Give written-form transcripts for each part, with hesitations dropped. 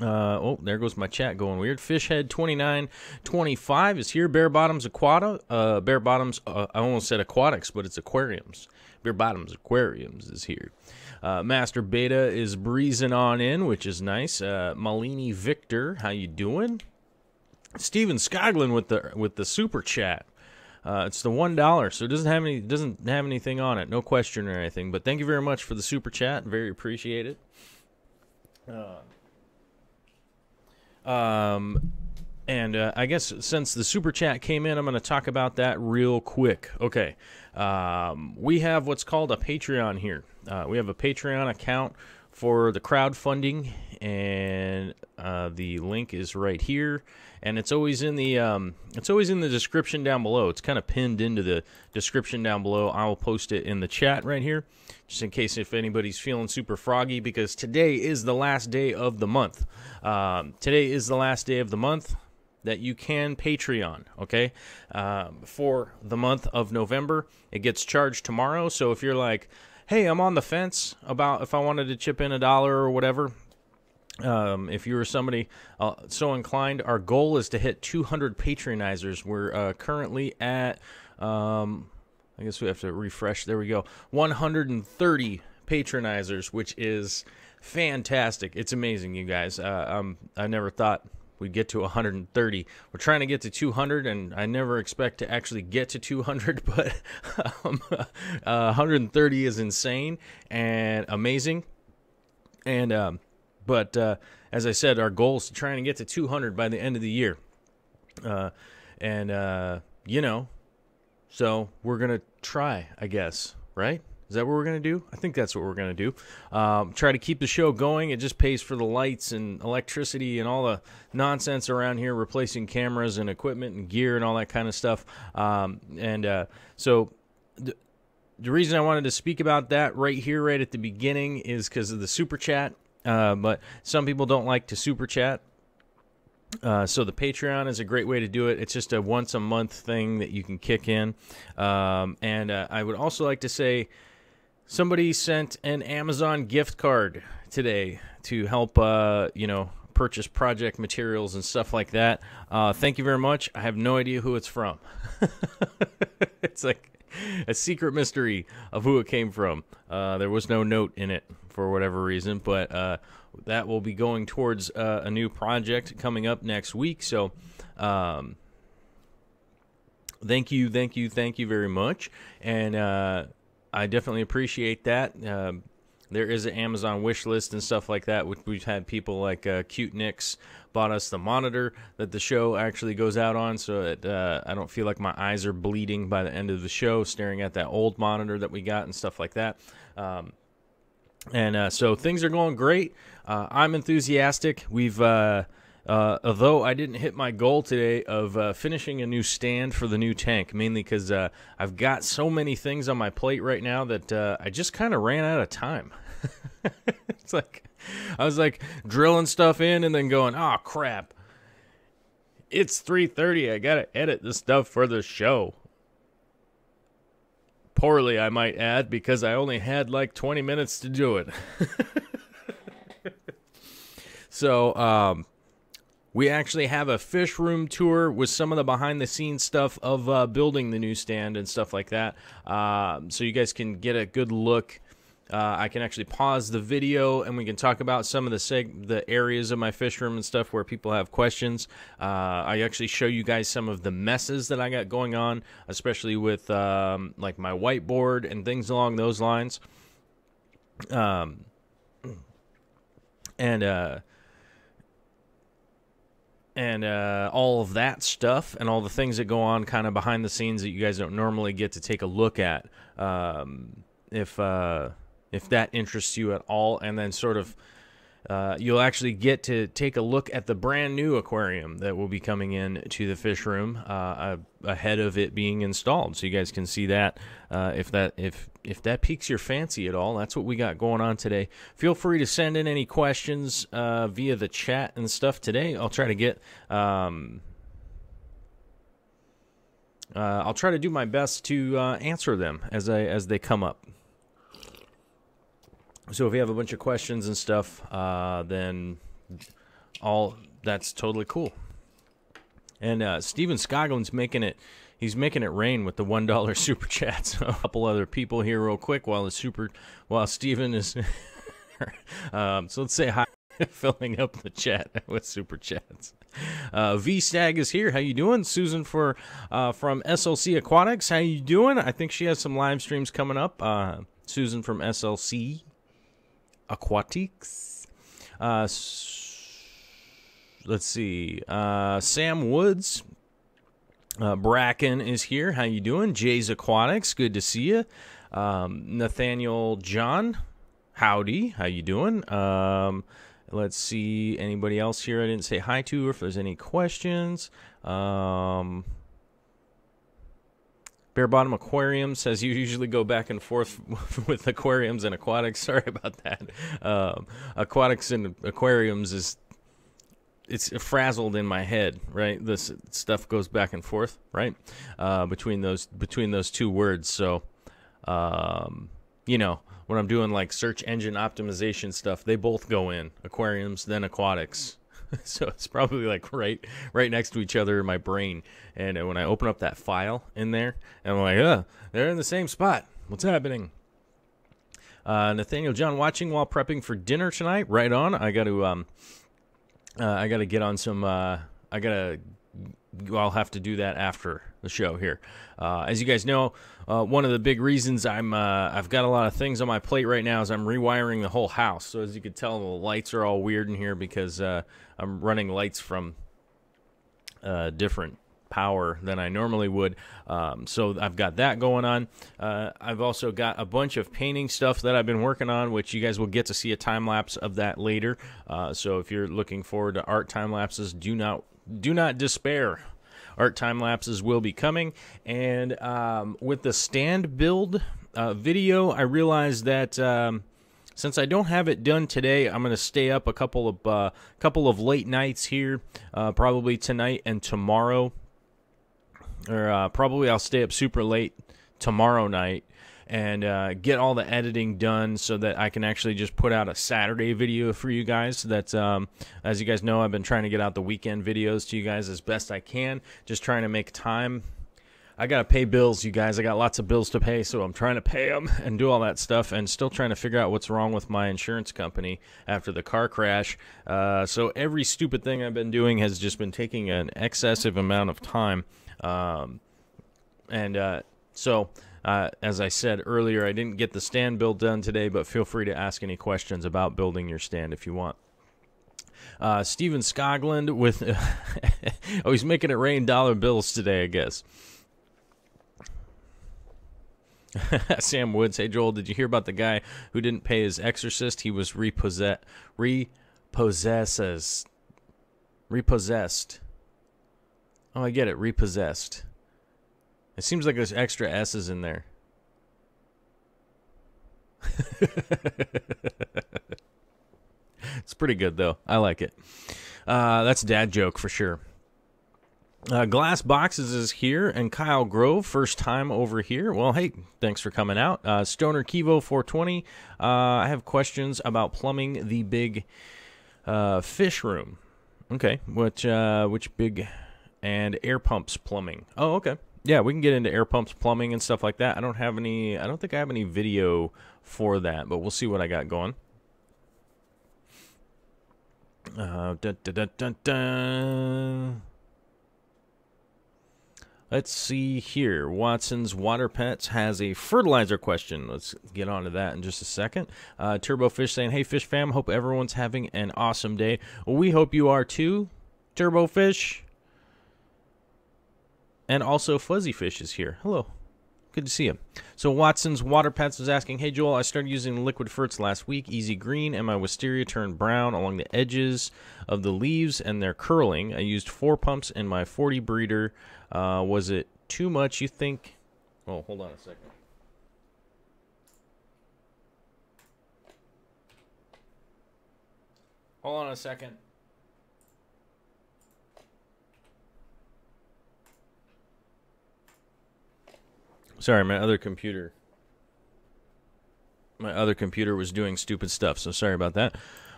Oh, there goes my chat going weird. Fishhead2925 is here. Bare Bottoms Bare Bottoms, I almost said aquatics, but it's aquariums. Bare Bottoms Aquariums is here. Master Beta is breezing on in, which is nice. Malini Victor, how you doing? Steven Skoglin with the super chat. It's the $1, so it doesn't have anything on it, no question or anything. But thank you very much for the super chat, very appreciated. I guess since the super chat came in, I'm going to talk about that real quick. Okay, we have what's called a Patreon here. We have a Patreon account for the crowdfunding, and the link is right here, and it's always in the description down below. It's kind of pinned into the description down below. I will post it in the chat right here, just in case if anybody's feeling super froggy, because today is the last day of the month. Today is the last day of the month that you can Patreon, okay? For the month of November. It gets charged tomorrow, so if you're like, hey, I'm on the fence about if I wanted to chip in $1 or whatever, if you were somebody so inclined, our goal is to hit 200 patronizers. We're currently at, I guess we have to refresh. There we go. 130 patronizers, which is fantastic. It's amazing, you guys. I never thought we'd get to 130. We're trying to get to 200, and I never expect to actually get to 200, but 130 is insane and amazing. And but as I said, our goal is to try and get to 200 by the end of the year. You know, so we're going to try, I guess, right? Is that what we're going to do? I think that's what we're going to do. Try to keep the show going. It just pays for the lights and electricity and all the nonsense around here, replacing cameras and equipment and gear and all that kind of stuff. So the reason I wanted to speak about that right here, right at the beginning, is because of the super chat. But some people don't like to super chat. So the Patreon is a great way to do it. It's just a once-a-month thing that you can kick in. I would also like to say somebody sent an Amazon gift card today to help, purchase project materials and stuff like that. Thank you very much. I have no idea who it's from. It's like a secret mystery of who it came from. There was no note in it for whatever reason, but that will be going towards a new project coming up next week. So thank you very much, and I definitely appreciate that. There is an Amazon wish list and stuff like that. We've had people like Cute Nix bought us the monitor that the show actually goes out on, so that I don't feel like my eyes are bleeding by the end of the show staring at that old monitor that we got and stuff like that. So things are going great. I'm enthusiastic. Although I didn't hit my goal today of finishing a new stand for the new tank, mainly because I've got so many things on my plate right now that I just kind of ran out of time. It's like I was like drilling stuff in and then going, oh crap, it's 3:30. I gotta edit this stuff for the show. Poorly, I might add, because I only had like 20 minutes to do it. So, we actually have a fish room tour with some of the behind-the-scenes stuff of building the new stand and stuff like that. So you guys can get a good look. I can actually pause the video and we can talk about some of the areas of my fish room and stuff where people have questions. I actually show you guys some of the messes that I got going on, especially with like my whiteboard and things along those lines. All of that stuff and all the things that go on kind of behind the scenes that you guys don't normally get to take a look at. If that interests you at all, and then sort of you'll actually get to take a look at the brand new aquarium that will be coming in to the fish room ahead of it being installed, so you guys can see that. If that piques your fancy at all, that's what we got going on today. Feel free to send in any questions via the chat and stuff today. I'll try to get I'll try to do my best to answer them as they come up. So if you have a bunch of questions and stuff, then that's totally cool. And Steven Scoglin's making it. He's making it rain with the $1 super chat. So a couple other people here real quick while Steven is. So let's say hi, filling up the chat with super chats. V Stag is here. How you doing? Susan from SLC Aquatics. How you doing? I think she has some live streams coming up. Susan from SLC Aquatics. Let's see. Sam Woods. Bracken is here. How you doing? Jay's Aquatics. Good to see you. Nathaniel John. Howdy. How you doing? Let's see. Anybody else here I didn't say hi to, or if there's any questions. Bare Bottom Aquarium says you usually go back and forth with aquariums and aquatics. Sorry about that. Aquatics and aquariums it's frazzled in my head, right? This stuff goes back and forth, right? Between those two words. So, when I'm doing like search engine optimization stuff, they both go in aquariums, then aquatics. So it's probably like right next to each other in my brain. And when I open up that file in there, I'm like, they're in the same spot. What's happening? Nathaniel John watching while prepping for dinner tonight. Right on. I got to get on some. I'll have to do that after the show here. As you guys know, one of the big reasons I've got a lot of things on my plate right now is I'm rewiring the whole house. So as you can tell, the lights are all weird in here because I'm running lights from different power than I normally would. So I've got that going on. I've also got a bunch of painting stuff that I've been working on, which you guys will get to see a time lapse of that later. So if you're looking forward to art time lapses, do not despair. Art time lapses will be coming. And with the stand build video, I realized that since I don't have it done today, I'm going to stay up a couple of late nights here, probably tonight and tomorrow. Or probably I'll stay up super late tomorrow night and get all the editing done so that I can actually just put out a Saturday video for you guys. That's, as you guys know, I've been trying to get out the weekend videos to you guys as best I can, just trying to make time. I got to pay bills, you guys. I got lots of bills to pay, so I'm trying to pay them and do all that stuff, and still trying to figure out what's wrong with my insurance company after the car crash. So every stupid thing I've been doing has just been taking an excessive amount of time. So as I said earlier, I didn't get the stand build done today, but feel free to ask any questions about building your stand if you want. Steven Scogland with, he's making it rain dollar bills today, I guess. Sam Woods, hey Joel, did you hear about the guy who didn't pay his exorcist? He was repossessed. Oh, I get it, repossessed. It seems like there's extra S's in there. It's pretty good, though. I like it. That's a dad joke for sure. Glass Boxes is here, and Kyle Grove, first time over here. Well, hey, thanks for coming out. Stoner Kivo 420. I have questions about plumbing the big fish room. Okay, which big and air pumps plumbing? Oh, okay. Yeah, we can get into air pumps plumbing and stuff like that. I don't think I have any video for that, but we'll see what I got going. Let's see here. Watson's Water Pets has a fertilizer question. Let's get on to that in just a second. Turbofish saying, hey, Fish Fam, hope everyone's having an awesome day. Well, we hope you are too, Turbofish. And also Fuzzy Fish is here. Hello. Good to see you. So Watson's Water Pets was asking, hey, Joel, I started using liquid ferts last week, Easy Green, and my wisteria turned brown along the edges of the leaves, and they're curling. I used 4 pumps in my 40 breeder. Was it too much, you think? Oh, hold on a second. Hold on a second. Sorry, my other computer was doing stupid stuff, so sorry about that.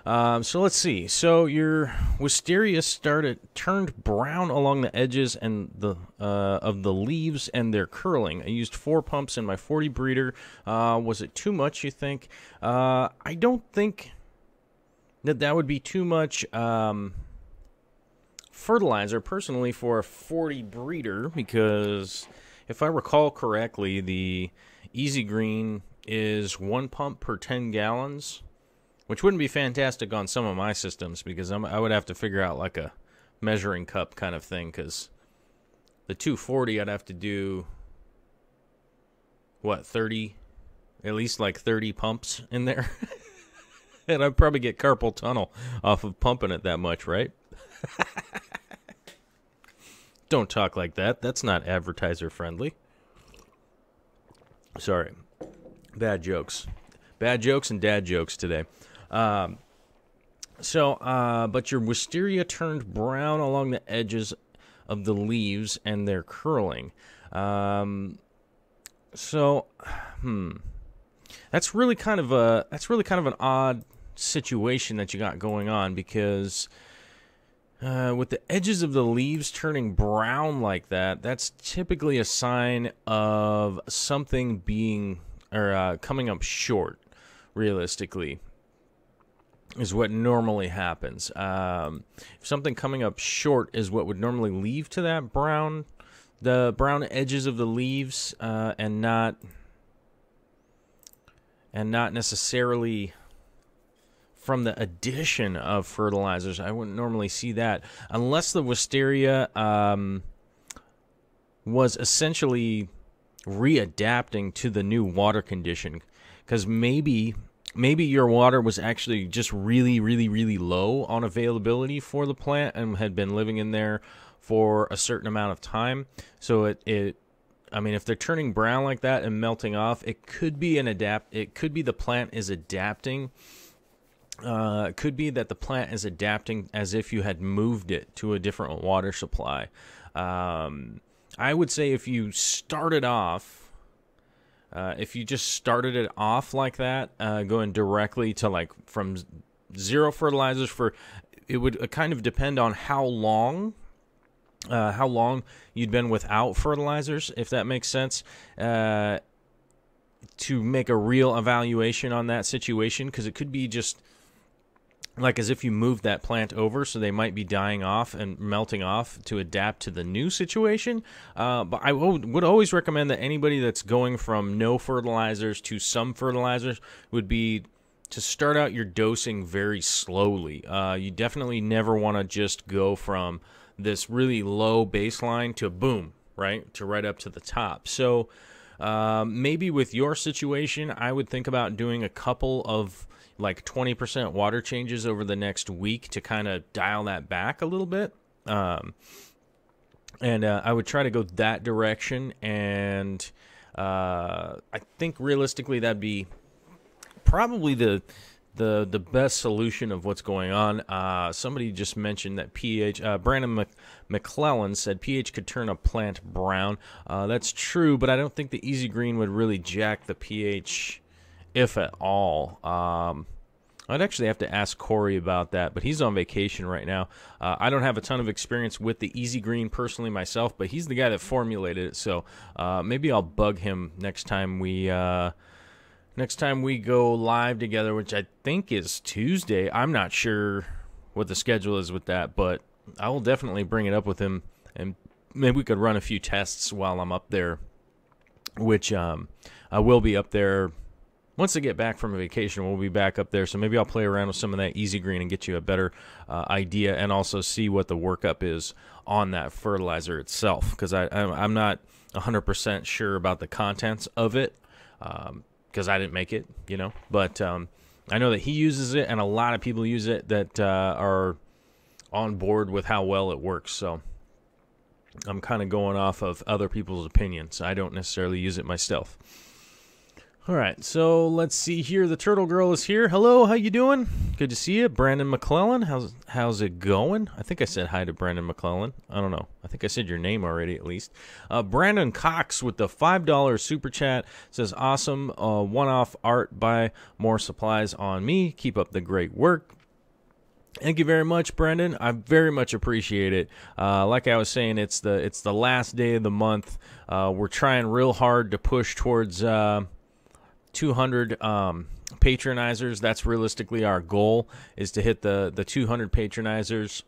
So let's see. So your wisteria turned brown along the edges and the of the leaves, and they're curling. I used 4 pumps in my 40 breeder. Was it too much, you think? I don't think that would be too much fertilizer, personally, for a 40 breeder, because if I recall correctly, the Easy Green is 1 pump per 10 gallons. Which wouldn't be fantastic on some of my systems, because I would have to figure out like a measuring cup kind of thing, because the 240 I'd have to do, what, 30, at least like 30 pumps in there. And I'd probably get carpal tunnel off of pumping it that much, right? Don't talk like that. That's not advertiser friendly. Sorry. Bad jokes. Bad jokes and dad jokes today. But your wisteria turned brown along the edges of the leaves, and they're curling. That's really kind of an odd situation that you got going on, because with the edges of the leaves turning brown like that, that's typically a sign of something being coming up short, realistically. Is what normally happens. If something coming up short is what would normally lead to that the brown edges of the leaves, and not necessarily from the addition of fertilizers. I wouldn't normally see that unless the wisteria was essentially readapting to the new water condition, because maybe your water was actually just really, really, really low on availability for the plant and had been living in there for a certain amount of time. So I mean, if they're turning brown like that and melting off, it could be it could be the plant is adapting. It could be that the plant is adapting as if you had moved it to a different water supply. I would say if you started off, if you just started it off like that, going directly to like from 0 fertilizers it would kind of depend on how long you'd been without fertilizers, if that makes sense, to make a real evaluation on that situation, because it could be just like as if you moved that plant over, so they might be dying off and melting off to adapt to the new situation. But I would always recommend that anybody that's going from no fertilizers to some fertilizers would be to start out your dosing very slowly. You definitely never want to just go from this really low baseline to boom, right? To right up to the top. So maybe with your situation, I would think about doing a couple of like 20% water changes over the next week to kind of dial that back a little bit. And I would try to go that direction. And I think realistically that'd be probably the best solution of what's going on. Somebody just mentioned that pH, Brandon McClellan said pH could turn a plant brown. That's true, but I don't think the Easy Green would really jack the pH, if at all. I'd actually have to ask Corey about that, but he's on vacation right now. I don't have a ton of experience with the Easy Green personally myself, but he's the guy that formulated it, so maybe I'll bug him next time we go live together, which I think is Tuesday. I'm not sure what the schedule is with that, but I will definitely bring it up with him, and maybe we could run a few tests while I'm up there, which I will be up there. Once I get back from a vacation, we'll be back up there, so maybe I'll play around with some of that Easy Green and get you a better idea, and also see what the workup is on that fertilizer itself, because I'm not 100% sure about the contents of it, because I didn't make it, but I know that he uses it, and a lot of people use it that are on board with how well it works, so I'm kind of going off of other people's opinions. I don't necessarily use it myself. All right, so let's see here. The Turtle Girl is here. Hello, how you doing? Good to see you. Brandon McClellan, how's it going? I think I said hi to Brandon McClellan. I don't know. I think I said your name already, at least. Brandon Cox with the $5 super chat says, awesome, one-off art, buy more supplies on me. Keep up the great work. Thank you very much, Brendan. I very much appreciate it. Like I was saying, it's the last day of the month. We're trying real hard to push towards 200 patronizers. That's realistically our goal, is to hit the 200 patronizers.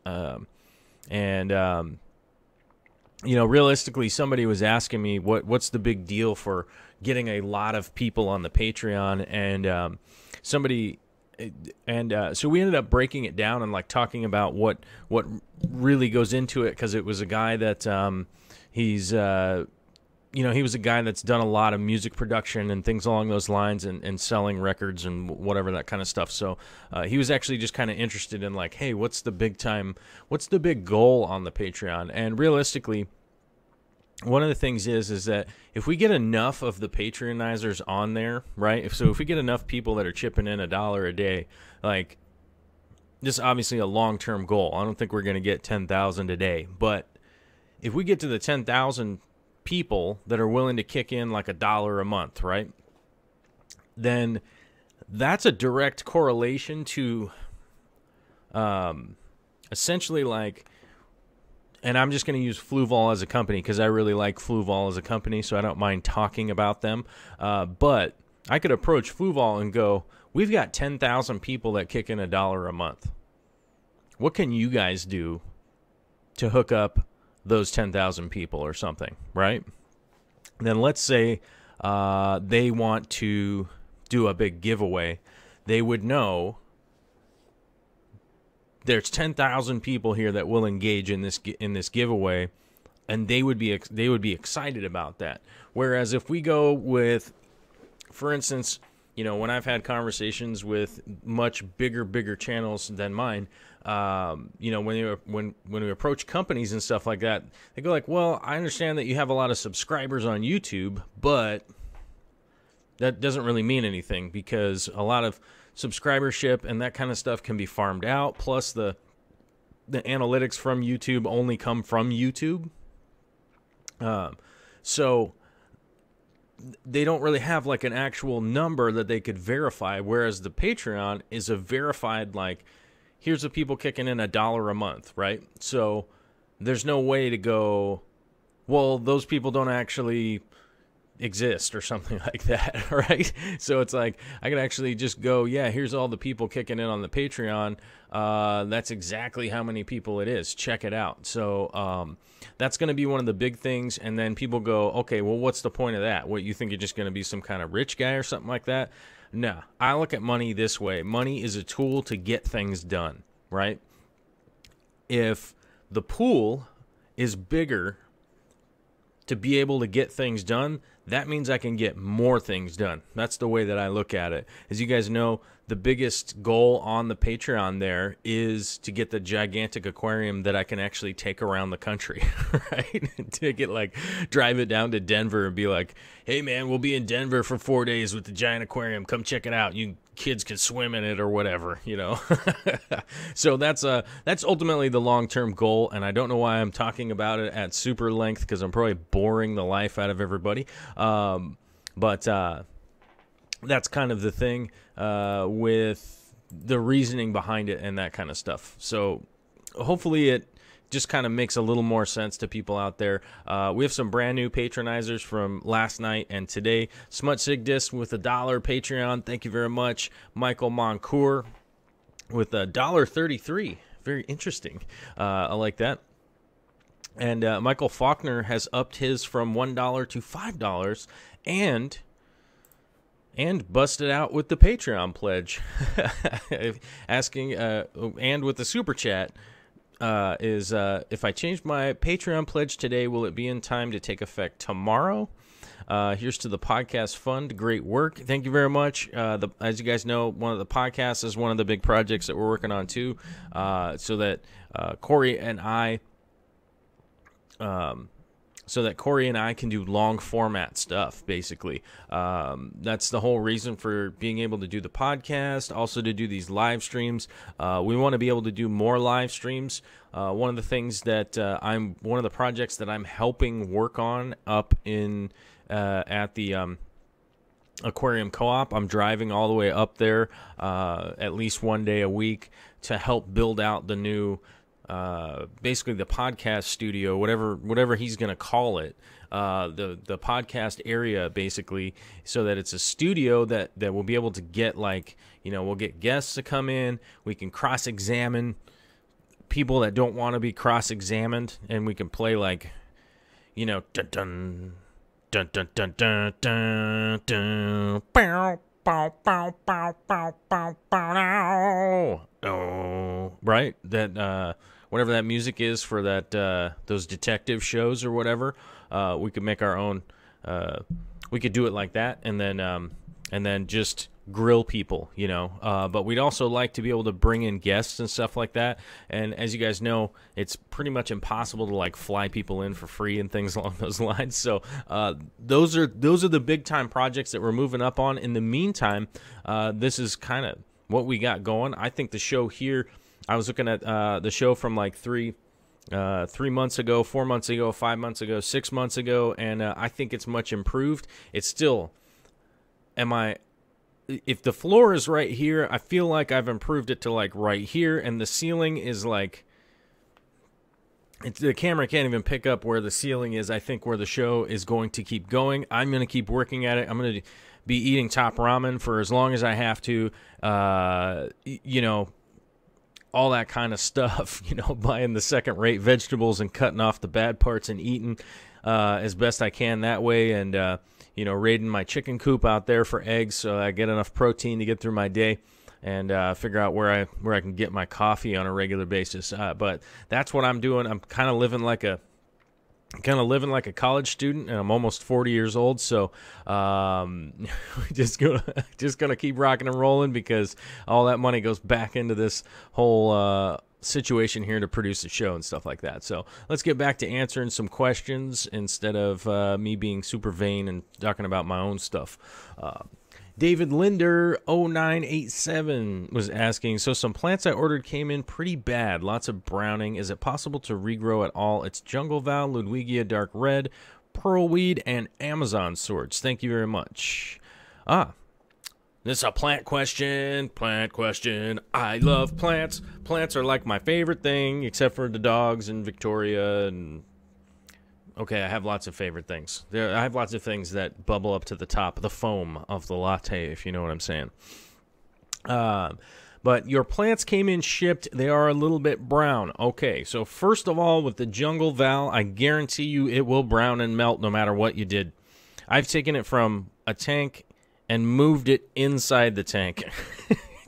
Realistically, somebody was asking me what's the big deal for getting a lot of people on the Patreon, and so we ended up breaking it down and like talking about what really goes into it, because it was a guy that he was a guy that's done a lot of music production and things along those lines, and selling records and whatever, that kind of stuff. So he was actually just kind of interested in like, hey, what's the big goal on the Patreon? And realistically, one of the things is that if we get enough of the Patreonizers on there, right? If we get enough people that are chipping in $1 a day, like, this is obviously a long-term goal. I don't think we're going to get 10,000 a day, but if we get to the 10,000 people that are willing to kick in like $1 a month, right? Then that's a direct correlation to essentially like, and I'm just going to use Fluval as a company because I really like Fluval as a company, so I don't mind talking about them. But I could approach Fluval and go, we've got 10,000 people that kick in $1 a month. What can you guys do to hook up those 10,000 people or something, right? Then let's say they want to do a big giveaway. They would know there's 10,000 people here that will engage in this giveaway, and they would be excited about that. Whereas if we go with, for instance, when I've had conversations with much bigger channels than mine, when we approach companies and stuff like that, they go like, well, I understand that you have a lot of subscribers on YouTube, but that doesn't really mean anything, because a lot of subscribership and that kind of stuff can be farmed out. Plus the analytics from YouTube only come from YouTube. So they don't really have like an actual number that they could verify. Whereas the Patreon is a verified, like, here's the people kicking in $1 a month, right? So there's no way to go, well, those people don't actually exist or something like that, right? So it's like, I could actually just go, yeah, here's all the people kicking in on the Patreon. That's exactly how many people it is. Check it out. So that's going to be one of the big things. And then people go, okay, well, what's the point of that? What, you think you're just going to be some kind of rich guy or something like that? No, I look at money this way. Money is a tool to get things done, right? If the pool is bigger to be able to get things done, that means I can get more things done. That's the way that I look at it. As you guys know, the biggest goal on the Patreon there is to get the gigantic aquarium that I can actually take around the country, right? Take it, like, drive it down to Denver and be like, hey man, we'll be in Denver for 4 days with the giant aquarium. Come check it out. You kids can swim in it or whatever, So that's ultimately the long-term goal, and I don't know why I'm talking about it at super length, because I'm probably boring the life out of everybody. But that's kind of the thing with the reasoning behind it and that kind of stuff. So hopefully it just kind of makes a little more sense to people out there. We have some brand new patronizers from last night and today. Smut Sigdis with $1 Patreon. Thank you very much. Michael Moncour with $1.33. Very interesting. I like that. And Michael Faulkner has upped his from $1 to $5 and busted out with the Patreon pledge. Asking, and with the super chat, if I change my Patreon pledge today, will it be in time to take effect tomorrow? Here's to the podcast fund. Great work. Thank you very much. As you guys know, one of the podcasts is one of the big projects that we're working on too, so that Corey and I can do long format stuff, basically. That's the whole reason for being able to do the podcast, also to do these live streams. We want to be able to do more live streams. One of the things that one of the projects that I'm helping work on up in at the Aquarium Co-op. I'm driving all the way up there at least one day a week to help build out the new, basically the podcast studio, whatever he's going to call it, the podcast area, basically, so that it's a studio that we'll be able to get, like, we'll get guests to come in. We can cross-examine people that don't want to be cross-examined, and we can play, like, dun dun dun dun dun dun dun dun bow bow bow bow bow bow bow. Oh, right, that whatever that music is for that those detective shows or whatever, we could make our own. We could do it like that, and then just grill people, but we'd also like to be able to bring in guests and stuff like that. And as you guys know, it's pretty much impossible to, like, fly people in for free and things along those lines. So those are the big time projects that we're moving up on. In the meantime, this is kind of what we got going. I think the show here, I was looking at the show from like 3 months ago, 4 months ago, 5 months ago, 6 months ago, and I think it's much improved. It's still, if the floor is right here, I feel like I've improved it to, like, right here, and the ceiling is, like, the camera can't even pick up where the ceiling is. I think where the show is going to keep going. I'm going to keep working at it. I'm going to be eating top ramen for as long as I have to, all that kind of stuff, buying the second-rate vegetables and cutting off the bad parts and eating as best I can that way, and raiding my chicken coop out there for eggs so I get enough protein to get through my day, and figure out where I can get my coffee on a regular basis. But that's what I'm doing. I'm kind of living like a college student, and I'm almost 40 years old. So just gonna keep rocking and rolling, because all that money goes back into this whole situation here to produce a show and stuff like that. So let's get back to answering some questions instead of me being super vain and talking about my own stuff. David Linder 0987 was asking, so some plants I ordered came in pretty bad, lots of browning. Is it possible to regrow at all? It's Jungle Val, Ludwigia Dark Red, Pearlweed, and Amazon Swords. Thank you very much. This is a plant question. I love plants. Plants are like my favorite thing, except for the dogs and Victoria. And okay, I have lots of favorite things. I have lots of things that bubble up to the top, the foam of the latte, if you know what I'm saying. But your plants came in shipped. They are a little bit brown. Okay, so first of all, with the Jungle Val, I guarantee you it will brown and melt no matter what you did. I've taken it from a tank and moved it inside the tank.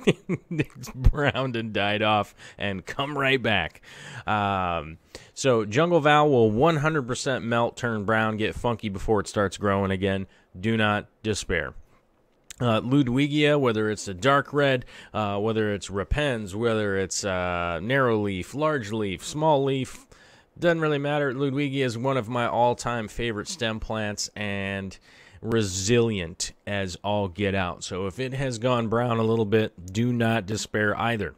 It's browned and died off and come right back. So Jungle Val will 100% melt, turn brown, get funky before it starts growing again. Do not despair. Ludwigia, whether it's a dark red, whether it's repens, whether it's narrow leaf, large leaf, small leaf, doesn't really matter. Ludwigia is one of my all-time favorite stem plants, and resilient as all get out. So if it has gone brown a little bit, do not despair either.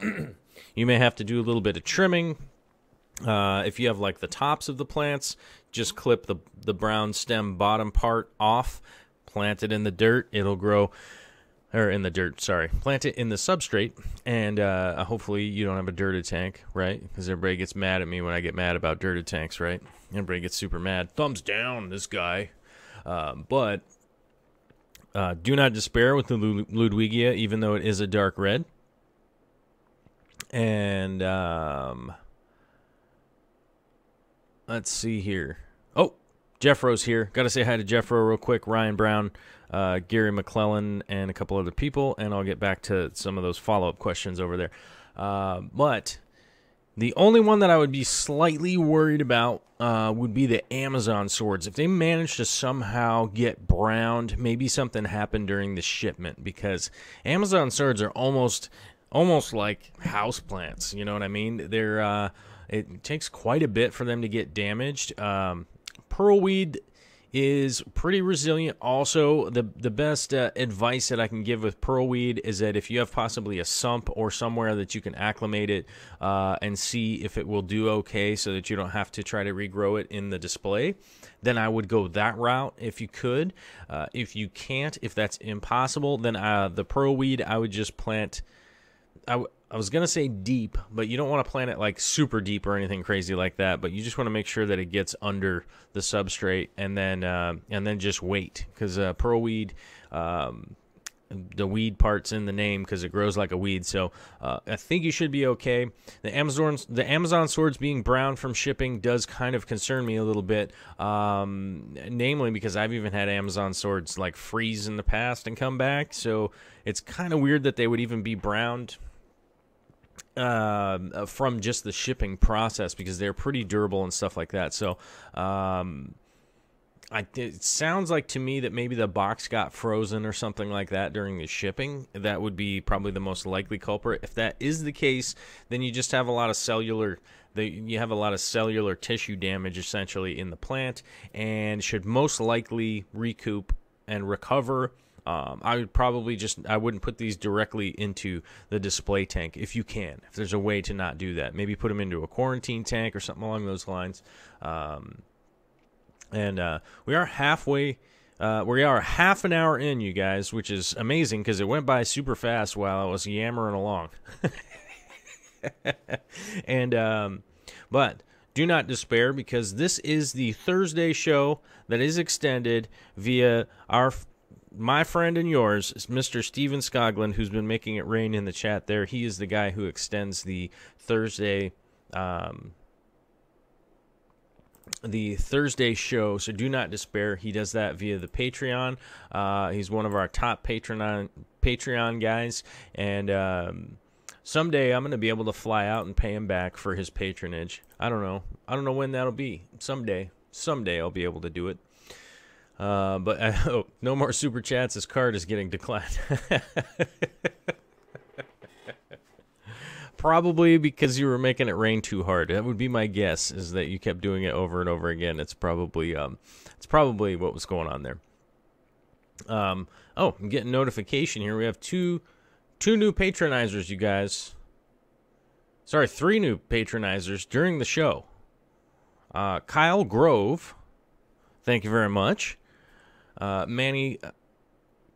You may have to do a little bit of trimming. If you have, like, the tops of the plants, just clip the brown stem bottom part off, plant it in the dirt. It'll grow, or in the dirt, sorry. Plant it in the substrate, and hopefully you don't have a dirted tank, right? Because everybody gets mad at me when I get mad about dirted tanks, right? Everybody gets super mad. Thumbs down, this guy. But do not despair with the Ludwigia, even though it is a dark red. And let's see here. Oh, Jeffro's here. Got to say hi to Jeffro real quick. Ryan Brown, Gary McClellan, and a couple other people. And I'll get back to some of those follow-up questions over there. But the only one that I would be slightly worried about would be the Amazon Swords. If they manage to somehow get browned, maybe something happened during the shipment, because Amazon Swords are almost like houseplants. You know what I mean? They're it takes quite a bit for them to get damaged. Pearlweed is pretty resilient. Also, the best advice that I can give with pearl weed is that if you have possibly a sump or somewhere that you can acclimate it and see if it will do okay so that you don't have to try to regrow it in the display, then I would go that route if you could. If you can't, if that's impossible, then the pearl weed I would just plant. I was going to say deep, but you don't want to plant it like super deep or anything crazy like that, but you just want to make sure that it gets under the substrate and then just wait, because pearl weed, the weed part's in the name because it grows like a weed, so I think you should be okay. The Amazon swords being brown from shipping does kind of concern me a little bit, namely because I've even had Amazon swords like freeze in the past and come back, so it's kind of weird that they would even be browned from just the shipping process, because they're pretty durable and stuff like that. So it sounds like to me that maybe the box got frozen or something like that during the shipping. That would be probably the most likely culprit. If that is the case, then you just have a lot of cellular tissue damage essentially in the plant, and should most likely recoup and recover. I wouldn't put these directly into the display tank if you can. If there's a way to not do that, maybe put them into a quarantine tank or something along those lines. We are halfway. We are half an hour in, you guys, which is amazing because it went by super fast while I was yammering along. But do not despair, because this is the Thursday show that is extended via my friend and yours, Mr. Steven Skoglund, who's been making it rain in the chat there. He is the guy who extends the Thursday show, so do not despair. He does that via the Patreon. He's one of our top Patreon guys, and someday I'm going to be able to fly out and pay him back for his patronage. I don't know when that'll be. Someday I'll be able to do it. But no more super chats. His card is getting declined. Probably because you were making it rain too hard. That would be my guess, is that you kept doing it over and over again. It's probably what was going on there. I'm getting notification here. We have two new patronizers, you guys. Sorry, 3 new patronizers during the show. Kyle Grove, thank you very much. Manny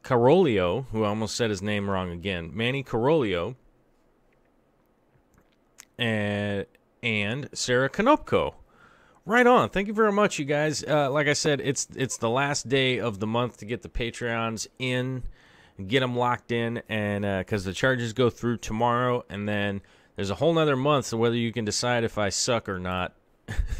Carolio, who I almost said his name wrong again. Manny Carolio and Sarah Konopko. Right on. Thank you very much, you guys. Like I said, it's the last day of the month to get the Patreons in, get them locked in, and because the charges go through tomorrow, and then there's a whole nother month, so whether you can decide if I suck or not.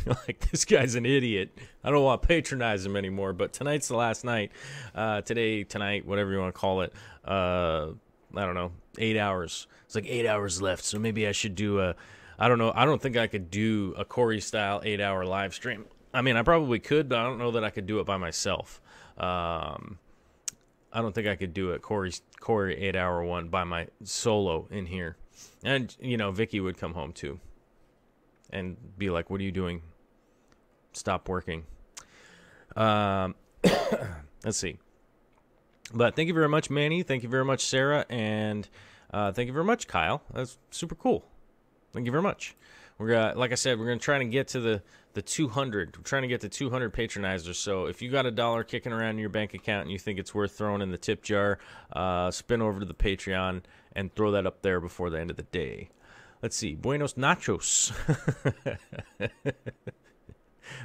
Like, this guy's an idiot. I don't want to patronize him anymore, but tonight's the last night. Tonight, whatever you want to call it. I don't know, 8 hours. It's like 8 hours left, so maybe I should do I don't know. I don't think I could do a Corey-style 8-hour live stream. I mean, I probably could, but I don't know that I could do it by myself. I don't think I could do a Corey 8-hour one by my solo in here. And, Vicky would come home, too. And be like, what are you doing? Stop working. Let's see. But thank you very much, Manny. Thank you very much, Sarah. And thank you very much, Kyle. That's super cool. Thank you very much. Like I said, we're going to try to get to the 200. We're trying to get to 200 patronizers. So if you got $1 kicking around in your bank account and you think it's worth throwing in the tip jar, spin over to the Patreon and throw that up there before the end of the day. Let's see. Buenos nachos.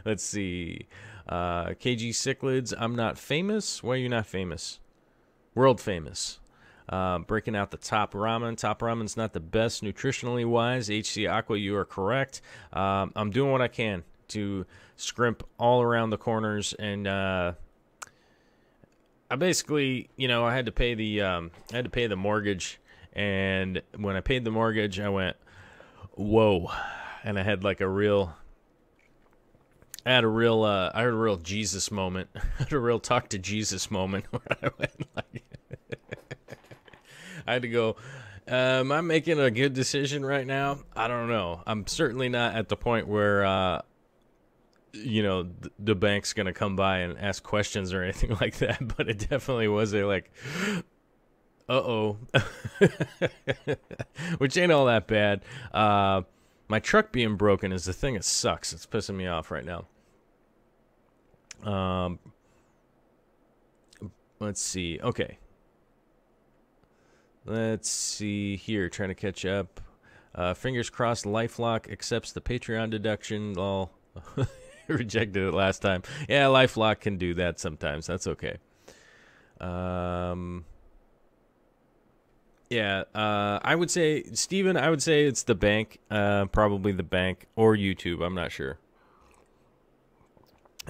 Let's see. KG Cichlids. I'm not famous. Why are you not famous? World famous. Breaking out the Top Ramen. Top Ramen's not the best nutritionally wise. HC Aqua, you are correct. I'm doing what I can to scrimp all around the corners, and I basically, I had to pay the mortgage, and when I paid the mortgage, I went, whoa, and I had like a real Jesus moment. I had a real talk to Jesus moment where I went like, I had to go, am I making a good decision right now? I don't know. I'm certainly not at the point where you know, the bank's gonna come by and ask questions or anything like that, but it definitely was a like, uh-oh. Which ain't all that bad. My truck being broken is the thing that sucks. It's pissing me off right now. Let's see. Okay. Let's see here. Trying to catch up. Fingers crossed LifeLock accepts the Patreon deduction. Well, rejected it last time. Yeah, LifeLock can do that sometimes. That's okay. Yeah, I would say, Steven, I would say it's the bank, probably the bank, or YouTube. I'm not sure.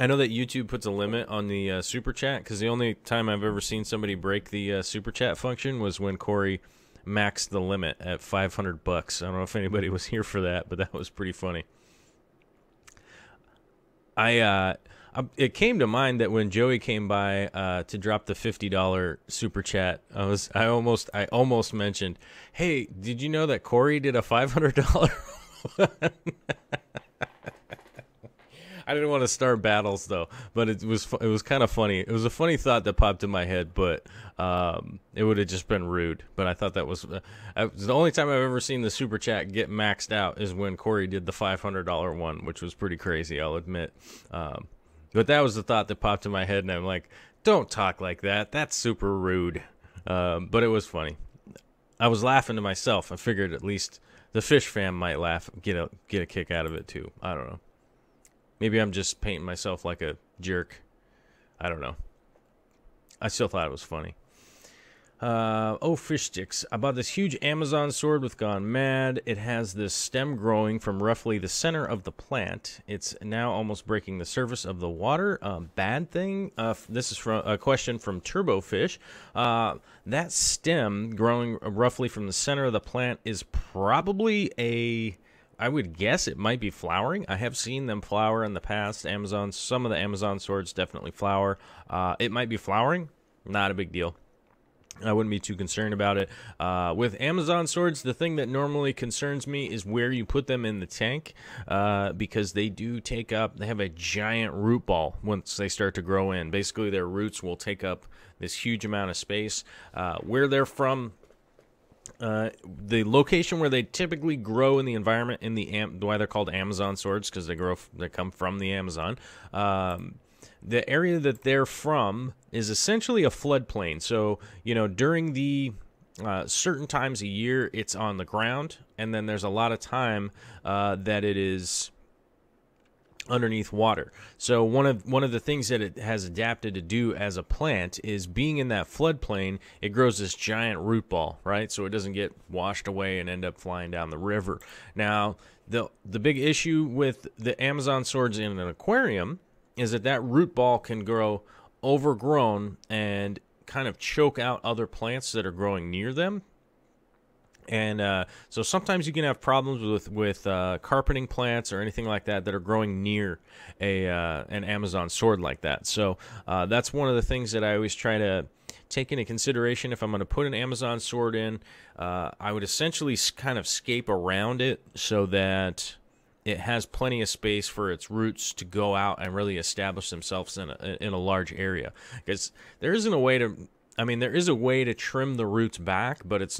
I know that YouTube puts a limit on the super chat, because the only time I've ever seen somebody break the super chat function was when Corey maxed the limit at $500. I don't know if anybody was here for that, but that was pretty funny. It came to mind that when Joey came by to drop the $50 super chat, I almost mentioned, hey, did you know that Corey did a $500 one? I didn't want to start battles though, but it was kind of funny. It was a funny thought that popped in my head, but it would have just been rude. But I thought that was the only time I've ever seen the super chat get maxed out is when Corey did the $500 one, which was pretty crazy, I'll admit. But that was the thought that popped in my head, and I'm like, don't talk like that. That's super rude. But it was funny. I was laughing to myself. I figured at least the Fish fam might laugh, get a kick out of it too. I don't know. Maybe I'm just painting myself like a jerk. I don't know. I still thought it was funny. Fish sticks. I bought this huge Amazon sword with Gone Mad. It has this stem growing from roughly the center of the plant. It's now almost breaking the surface of the water. Bad thing? This is from a question from Turbofish. That stem growing roughly from the center of the plant is probably I would guess it might be flowering. I have seen them flower in the past. Some of the Amazon swords definitely flower. It might be flowering. Not a big deal. I wouldn't be too concerned about it. With Amazon swords, the thing that normally concerns me is where you put them in the tank, because they have a giant root ball once they start to grow in. Basically, their roots will take up this huge amount of space. Where they're from, the location where they typically grow in the environment, why they're called Amazon swords, because they come from the Amazon. The area that they're from is essentially a floodplain. So, during the certain times a year, it's on the ground, and then there's a lot of time that it is underneath water. So one of the things that it has adapted to do as a plant is being in that floodplain, it grows this giant root ball, right? So it doesn't get washed away and end up flying down the river. Now, the big issue with the Amazon swords in an aquarium is that root ball can grow overgrown and kind of choke out other plants that are growing near them. And so sometimes you can have problems with carpeting plants or anything like that are growing near an Amazon sword like that. So that's one of the things that I always try to take into consideration if I'm going to put an Amazon sword in. I would essentially kind of scape around it so that it has plenty of space for its roots to go out and really establish themselves in a large area. Because there is a way to trim the roots back, but it's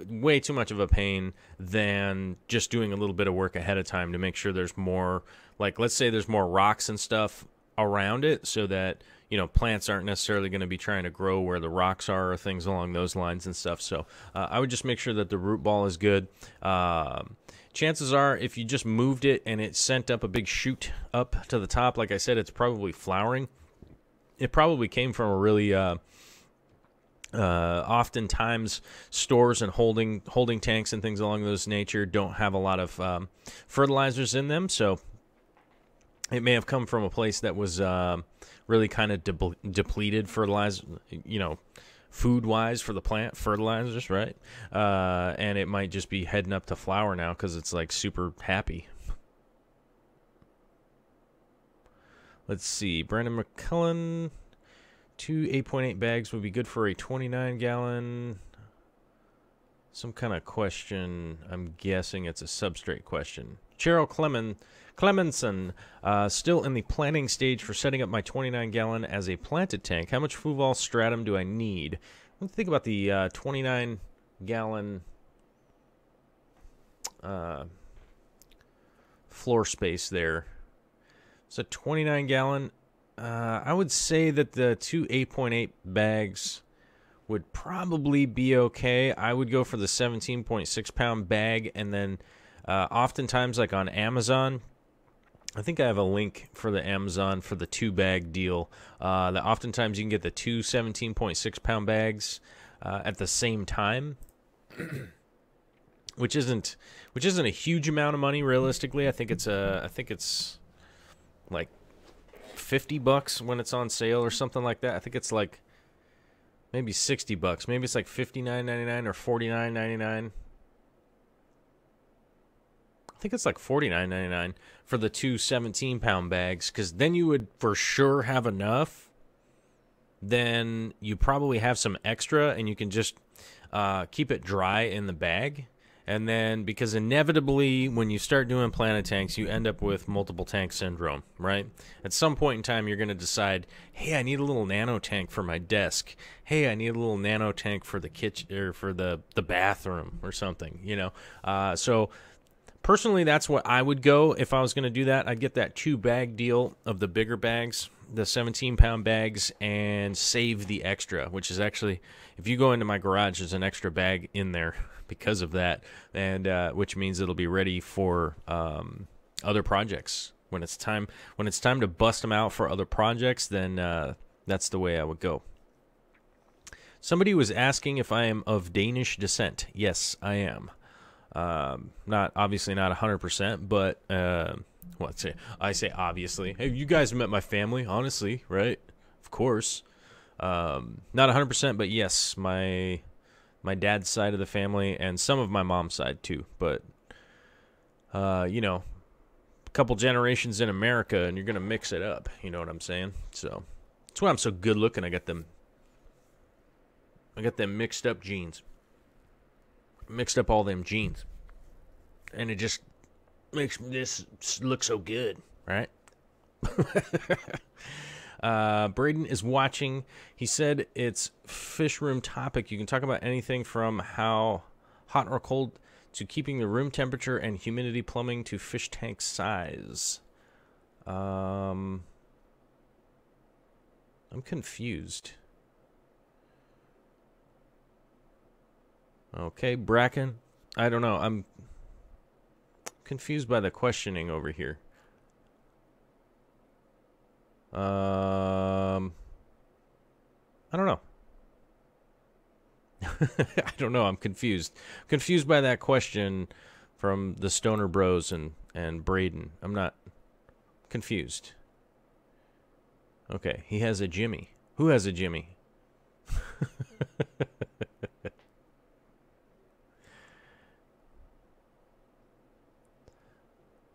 way too much of a pain than just doing a little bit of work ahead of time to make sure there's more, like, let's say there's more rocks and stuff around it so that, plants aren't necessarily going to be trying to grow where the rocks are or things along those lines and stuff. So I would just make sure that the root ball is good. Chances are if you just moved it and it sent up a big shoot up to the top, like I said, it's probably flowering. It probably came from a really... oftentimes stores and holding tanks and things along those nature don't have a lot of fertilizers in them, so it may have come from a place that was really kind of depleted fertilizer, food-wise for the plant, fertilizers, right? And it might just be heading up to flower now because it's like super happy. Let's see, Brandon McCullen. 2 8.8 bags would be good for a 29-gallon. Some kind of question. I'm guessing it's a substrate question. Cheryl Clemenson, still in the planning stage for setting up my 29-gallon as a planted tank. How much Fuval stratum do I need? Let me think about the 29-gallon floor space there. So 29-gallon. I would say that the two 8.8 bags would probably be okay. I would go for the 17.6-pound bag, and then oftentimes, like on Amazon, I think I have a link for the Amazon for the 2-bag deal. That oftentimes you can get the two 17.6-pound bags at the same time, which isn't a huge amount of money realistically. I think it's like $50 when it's on sale or something like that. I think it's like maybe $60. Maybe it's like $59.99 or $49.99. I think it's like $49.99 for the two 17-pound bags, because then you would for sure have enough. Then you probably have some extra, and you can just keep it dry in the bag. And then, because inevitably, when you start doing planted tanks, you end up with multiple tank syndrome, right? At some point in time, you're going to decide, hey, I need a little nano tank for my desk. Hey, I need a little nano tank for the kitchen or for the bathroom or something, you know? So personally, that's what I would go if I was going to do that. I'd get that 2-bag deal of the bigger bags, the 17-pound bags, and save the extra, which is actually, if you go into my garage, there's an extra bag in there because of that, and which means it'll be ready for other projects. When it's time to bust them out for other projects, then that's the way I would go. Somebody was asking if I am of Danish descent. Yes, I am. Obviously not 100%, but I say obviously. Hey, you guys met my family, honestly, right? Of course. Not 100%, but yes, my dad's side of the family and some of my mom's side too. But you know, a couple generations in America, and you're gonna mix it up. You know what I'm saying? So that's why I'm so good looking. I got them mixed up genes. Mixed up all them genes, and it just makes this look so good, right? Braden is watching. He said it's fish room topic. You can talk about anything from how hot or cold to keeping the room temperature and humidity, plumbing to fish tank size. I'm confused. Okay, Bracken. I don't know. I'm confused by the questioning over here. I don't know. I don't know. I'm confused. Confused by that question from the Stoner Bros and Braden. I'm not confused. Okay, he has a Jimmy. Who has a Jimmy?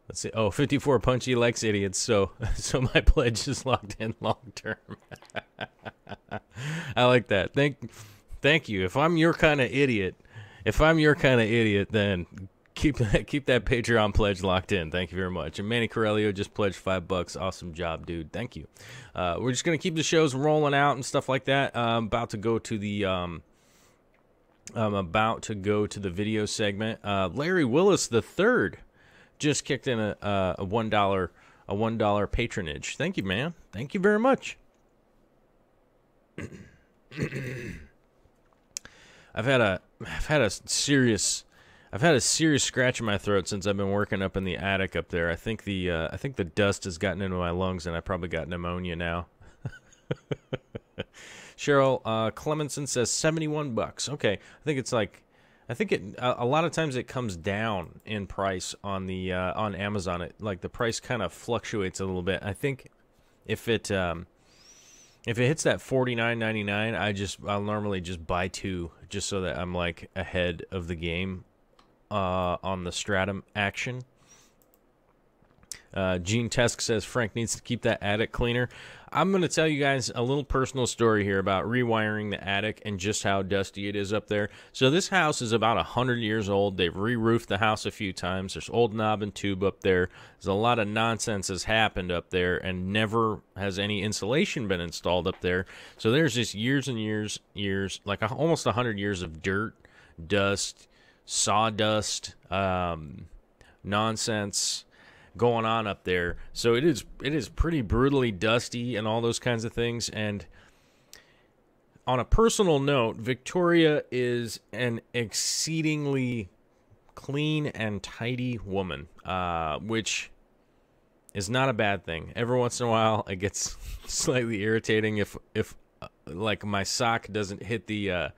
Let's see. Oh, 54 Punchy likes idiots, so my pledge is locked in long term. I like that. Thank you. If I'm your kind of idiot, then keep that Patreon pledge locked in. Thank you very much. And Manny Corelio just pledged $5. Awesome job, dude. Thank you. We're just gonna keep the shows rolling out and stuff like that. I'm about to go to the video segment. Larry Willis III just kicked in a $1 patronage. Thank you, man. Thank you very much. I've had a serious scratch in my throat since I've been working up in the attic up there. I think the dust has gotten into my lungs, and I probably got pneumonia now. Cheryl Clemenson says $71. Okay, I think a lot of times it comes down in price on the on Amazon. The price kind of fluctuates a little bit. I think if it hits that $49.99, I'll normally just buy two just so that I'm like ahead of the game on the stratum action. Gene Tesk says Frank needs to keep that attic cleaner. I'm going to tell you guys a little personal story here about rewiring the attic and just how dusty it is up there. So this house is about 100 years old. They've re-roofed the house a few times. There's old knob and tube up there. There's a lot of nonsense has happened up there, and never has any insulation been installed up there. So there's just years and years, like almost 100 years of dirt, dust, sawdust, nonsense going on up there. So it is pretty brutally dusty and all those kinds of things. And on a personal note, Victoria is an exceedingly clean and tidy woman, which is not a bad thing. Every once in a while it gets slightly irritating if like my sock doesn't hit the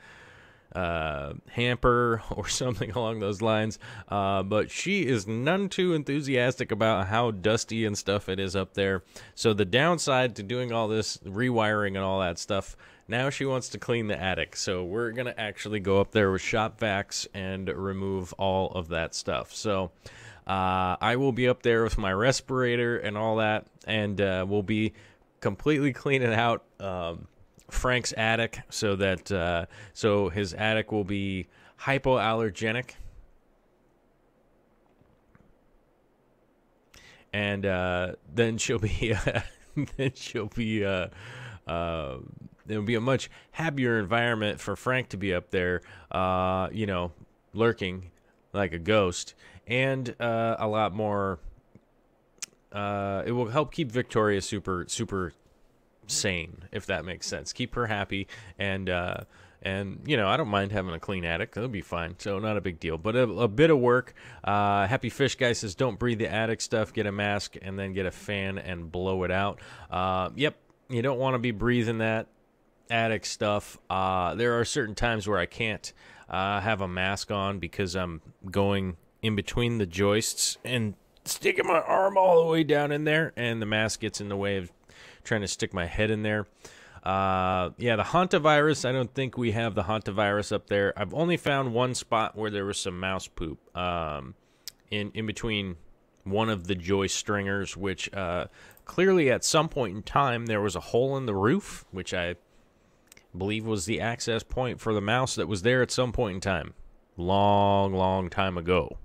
hamper or something along those lines, but she is none too enthusiastic about how dusty and stuff it is up there. So the downside to doing all this rewiring and all that stuff, now she wants to clean the attic. So we're gonna actually go up there with shop vacs and remove all of that stuff. So I will be up there with my respirator and all that, and we'll be completely cleaning out Frank's attic, so that so his attic will be hypoallergenic, and then she'll be it'll be a much happier environment for Frank to be up there, you know, lurking like a ghost, and a lot more. It will help keep Victoria super sane, if that makes sense. Keep her happy, and you know, I don't mind having a clean attic. That'll be fine, so not a big deal, but a bit of work. Happy Fish Guy says don't breathe the attic stuff, get a mask and then get a fan and blow it out. Yep, you don't want to be breathing that attic stuff. There are certain times where I can't have a mask on because I'm going in between the joists and sticking my arm all the way down in there, and the mask gets in the way of trying to stick my head in there. Yeah, the hantavirus, I don't think we have the hantavirus up there. I've only found one spot where there was some mouse poop in between one of the joist stringers, which clearly at some point in time there was a hole in the roof, which I believe was the access point for the mouse that was there at some point in time. Long time ago.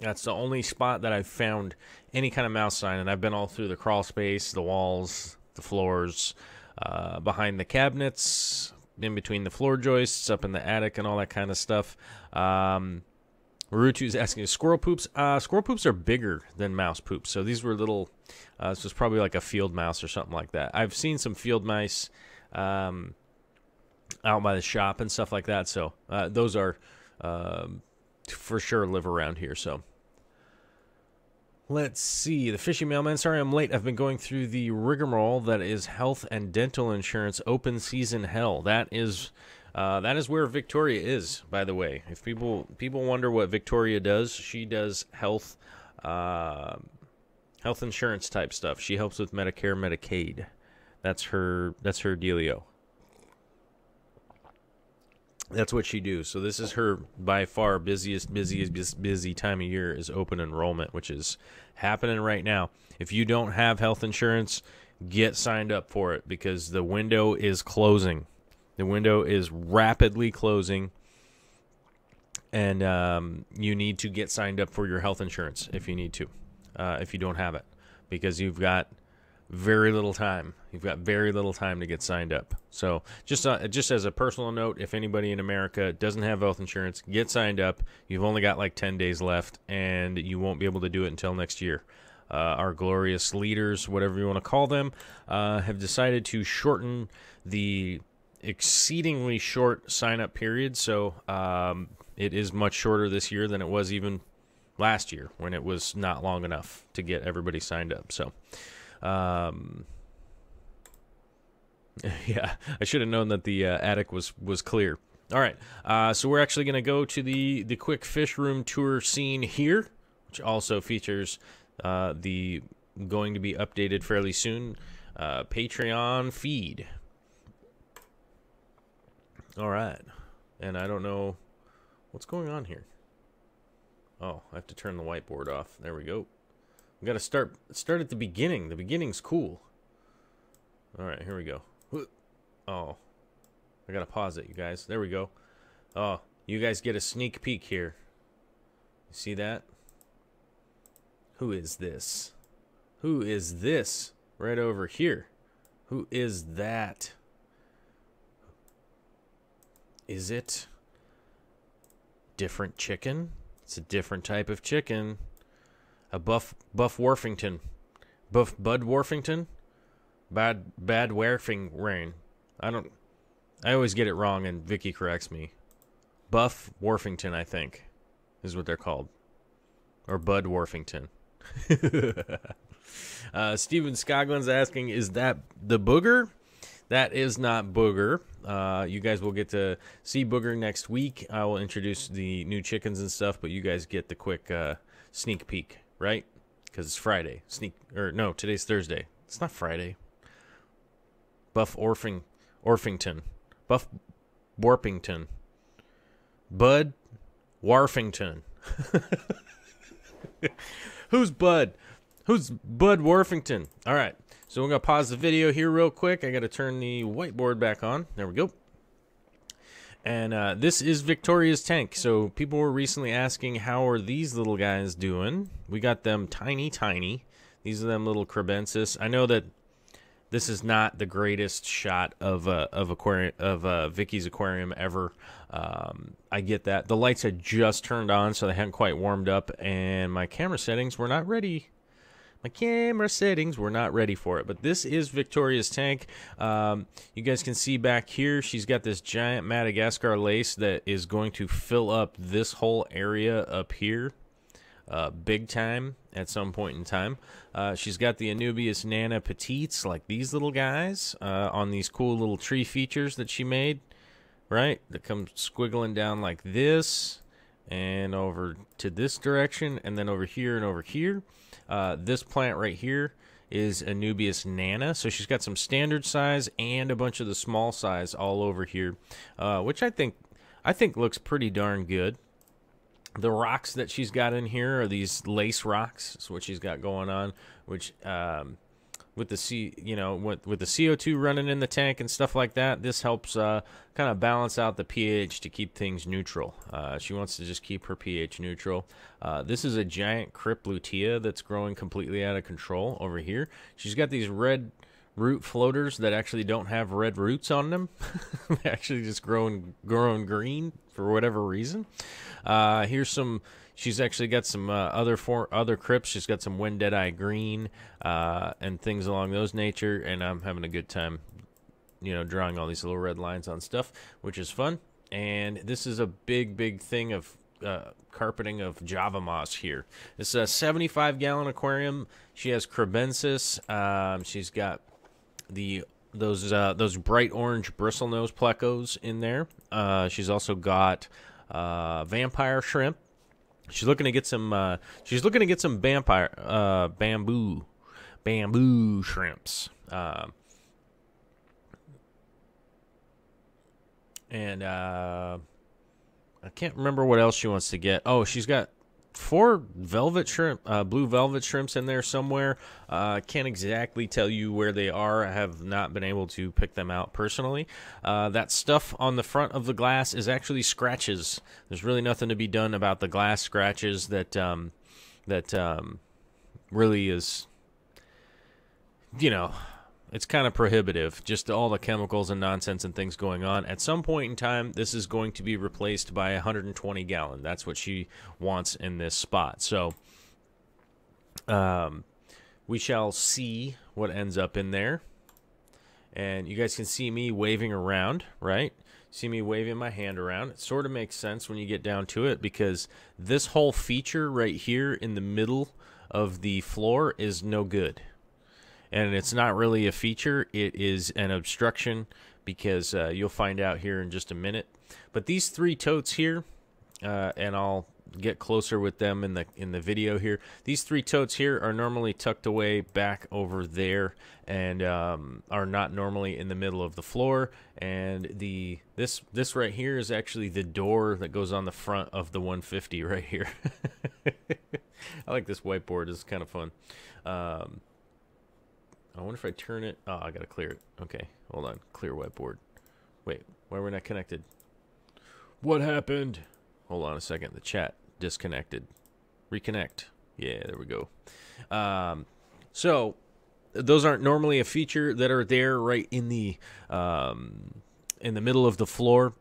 That's the only spot that I've found any kind of mouse sign, and I've been all through the crawl space, the walls, the floors, behind the cabinets, in between the floor joists, up in the attic, and all that kind of stuff. Marutu's asking, squirrel poops? Squirrel poops are bigger than mouse poops, so these were little, this was probably like a field mouse or something like that. I've seen some field mice out by the shop and stuff like that, so those are for sure live around here. So let's see, the fishy mailman, sorry I'm late. I've been going through the rigmarole that is health and dental insurance open season hell. That is where Victoria is, by the way. If people wonder what Victoria does, she does health insurance type stuff. She helps with Medicare, Medicaid. That's her dealio. That's what she do. So this is her by far busy time of year is open enrollment, which is happening right now. If you don't have health insurance, get signed up for it, because the window is closing. The window is rapidly closing, and you need to get signed up for your health insurance if you need to, if you don't have it, because you've got very little time. You've got very little time to get signed up. So just as a personal note, if anybody in America doesn't have health insurance, get signed up. You've only got like 10 days left, and you won't be able to do it until next year. Our glorious leaders, whatever you want to call them, have decided to shorten the exceedingly short sign-up period. So it is much shorter this year than it was even last year, when it was not long enough to get everybody signed up. So yeah, I should have known that the attic was clear. All right, so we're actually going to go to the quick fish room tour scene here, which also features the going to be updated fairly soon Patreon feed. All right, and I don't know what's going on here. Oh, I have to turn the whiteboard off. There we go. We got to start at the beginning. The beginning's cool. All right, here we go. Oh, I got to pause it, you guys. There we go. Oh, you guys get a sneak peek here. You see that? Who is this? Who is this right over here? Who is that? Is it different chicken? It's a different type of chicken. A Buff Warfington. Bud Warfington? Bad Warfing Rain. I always get it wrong and Vicky corrects me. Buff Warfington, I think, is what they're called. Or Bud Warfington. Steven Scoglin's asking, is that the Booger? That is not Booger. You guys will get to see Booger next week. I will introduce the new chickens and stuff, but you guys get the quick sneak peek, right? Because it's Friday. No, today's Thursday. It's not Friday. Buff Orfington. Buff Warpington. Bud Warfington. Who's Bud? Who's Bud Warfington? All right. So we're going to pause the video here real quick. I got to turn the whiteboard back on. There we go. And this is Victoria's tank. So people were recently asking, how are these little guys doing? We got them tiny. These are them little crebensis. I know that this is not the greatest shot of Vicky's aquarium ever. I get that. The lights had just turned on, so they hadn't quite warmed up, and my camera settings were not ready. My camera settings were not ready for it. But this is Victoria's tank. You guys can see back here, she's got this giant Madagascar lace that is going to fill up this whole area up here. Big time at some point in time. She's got the Anubias Nana Petites, like these little guys, on these cool little tree features that she made, right? That come squiggling down like this, and over to this direction, and then over here and over here. This plant right here is Anubias Nana, so she's got some standard size and a bunch of the small size all over here, which I think looks pretty darn good. The rocks that she's got in here are these lace rocks. That's what she's got going on, which with the with the CO2 running in the tank and stuff like that, this helps kind of balance out the pH to keep things neutral. She wants to just keep her pH neutral. This is a giant Crypt Lutea that's growing completely out of control over here. She's got these red root floaters that actually don't have red roots on them. They're actually just growing green for whatever reason. Here's some. She's actually got some other crypts. She's got some Wind Deadeye Green and things along those nature. And I'm having a good time, drawing all these little red lines on stuff, which is fun. And this is a big thing of carpeting of Java moss here. It's a 75-gallon aquarium. She has crebensis. She's got those bright orange bristlenose plecos in there. She's also got vampire shrimp. She's looking to get some. She's looking to get some bamboo shrimps. And I can't remember what else she wants to get. Oh, she's got 4 velvet shrimp, blue velvet shrimps in there somewhere. Can't exactly tell you where they are. I have not been able to pick them out personally. That stuff on the front of the glass is actually scratches. There's really nothing to be done about the glass scratches. That really is, it's kind of prohibitive, just all the chemicals and nonsense and things going on. At some point in time, this is going to be replaced by a 120-gallon. That's what she wants in this spot. So we shall see what ends up in there. And you guys can see me waving around, right? See me waving my hand around. It sort of makes sense when you get down to it, because this whole feature right here in the middle of the floor is no good. And it's not really a feature, it is an obstruction, because you'll find out here in just a minute. But these 3 totes here, and I'll get closer with them in the video here. These 3 totes here are normally tucked away back over there, and are not normally in the middle of the floor. And this right here is actually the door that goes on the front of the 150 right here. I like this whiteboard. It's kind of fun. I wonder if I turn it. Oh, I gotta clear it. Okay, hold on. Clear whiteboard. Wait, why we're not connected? What happened? Hold on a second. The chat disconnected. Reconnect. Yeah, there we go. So those aren't normally a feature that are there right in the middle of the floor,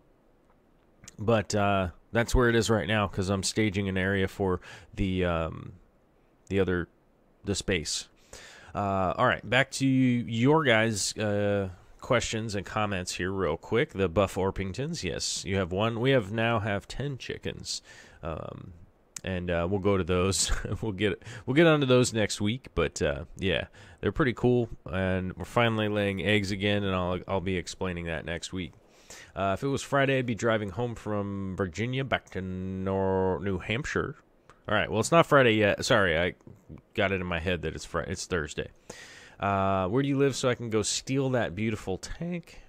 but that's where it is right now because I'm staging an area for the space. All right, back to your guys' questions and comments here real quick. The Buff Orpingtons, yes, you have one. We now have 10 chickens, and we'll go to those. we'll get onto those next week. But yeah, they're pretty cool, and we're finally laying eggs again, and I'll be explaining that next week. If it was Friday, I'd be driving home from Virginia back to New Hampshire. All right, well, it's not Friday yet. Sorry, I got it in my head that it's Friday. It's Thursday. Where do you live so I can go steal that beautiful tank?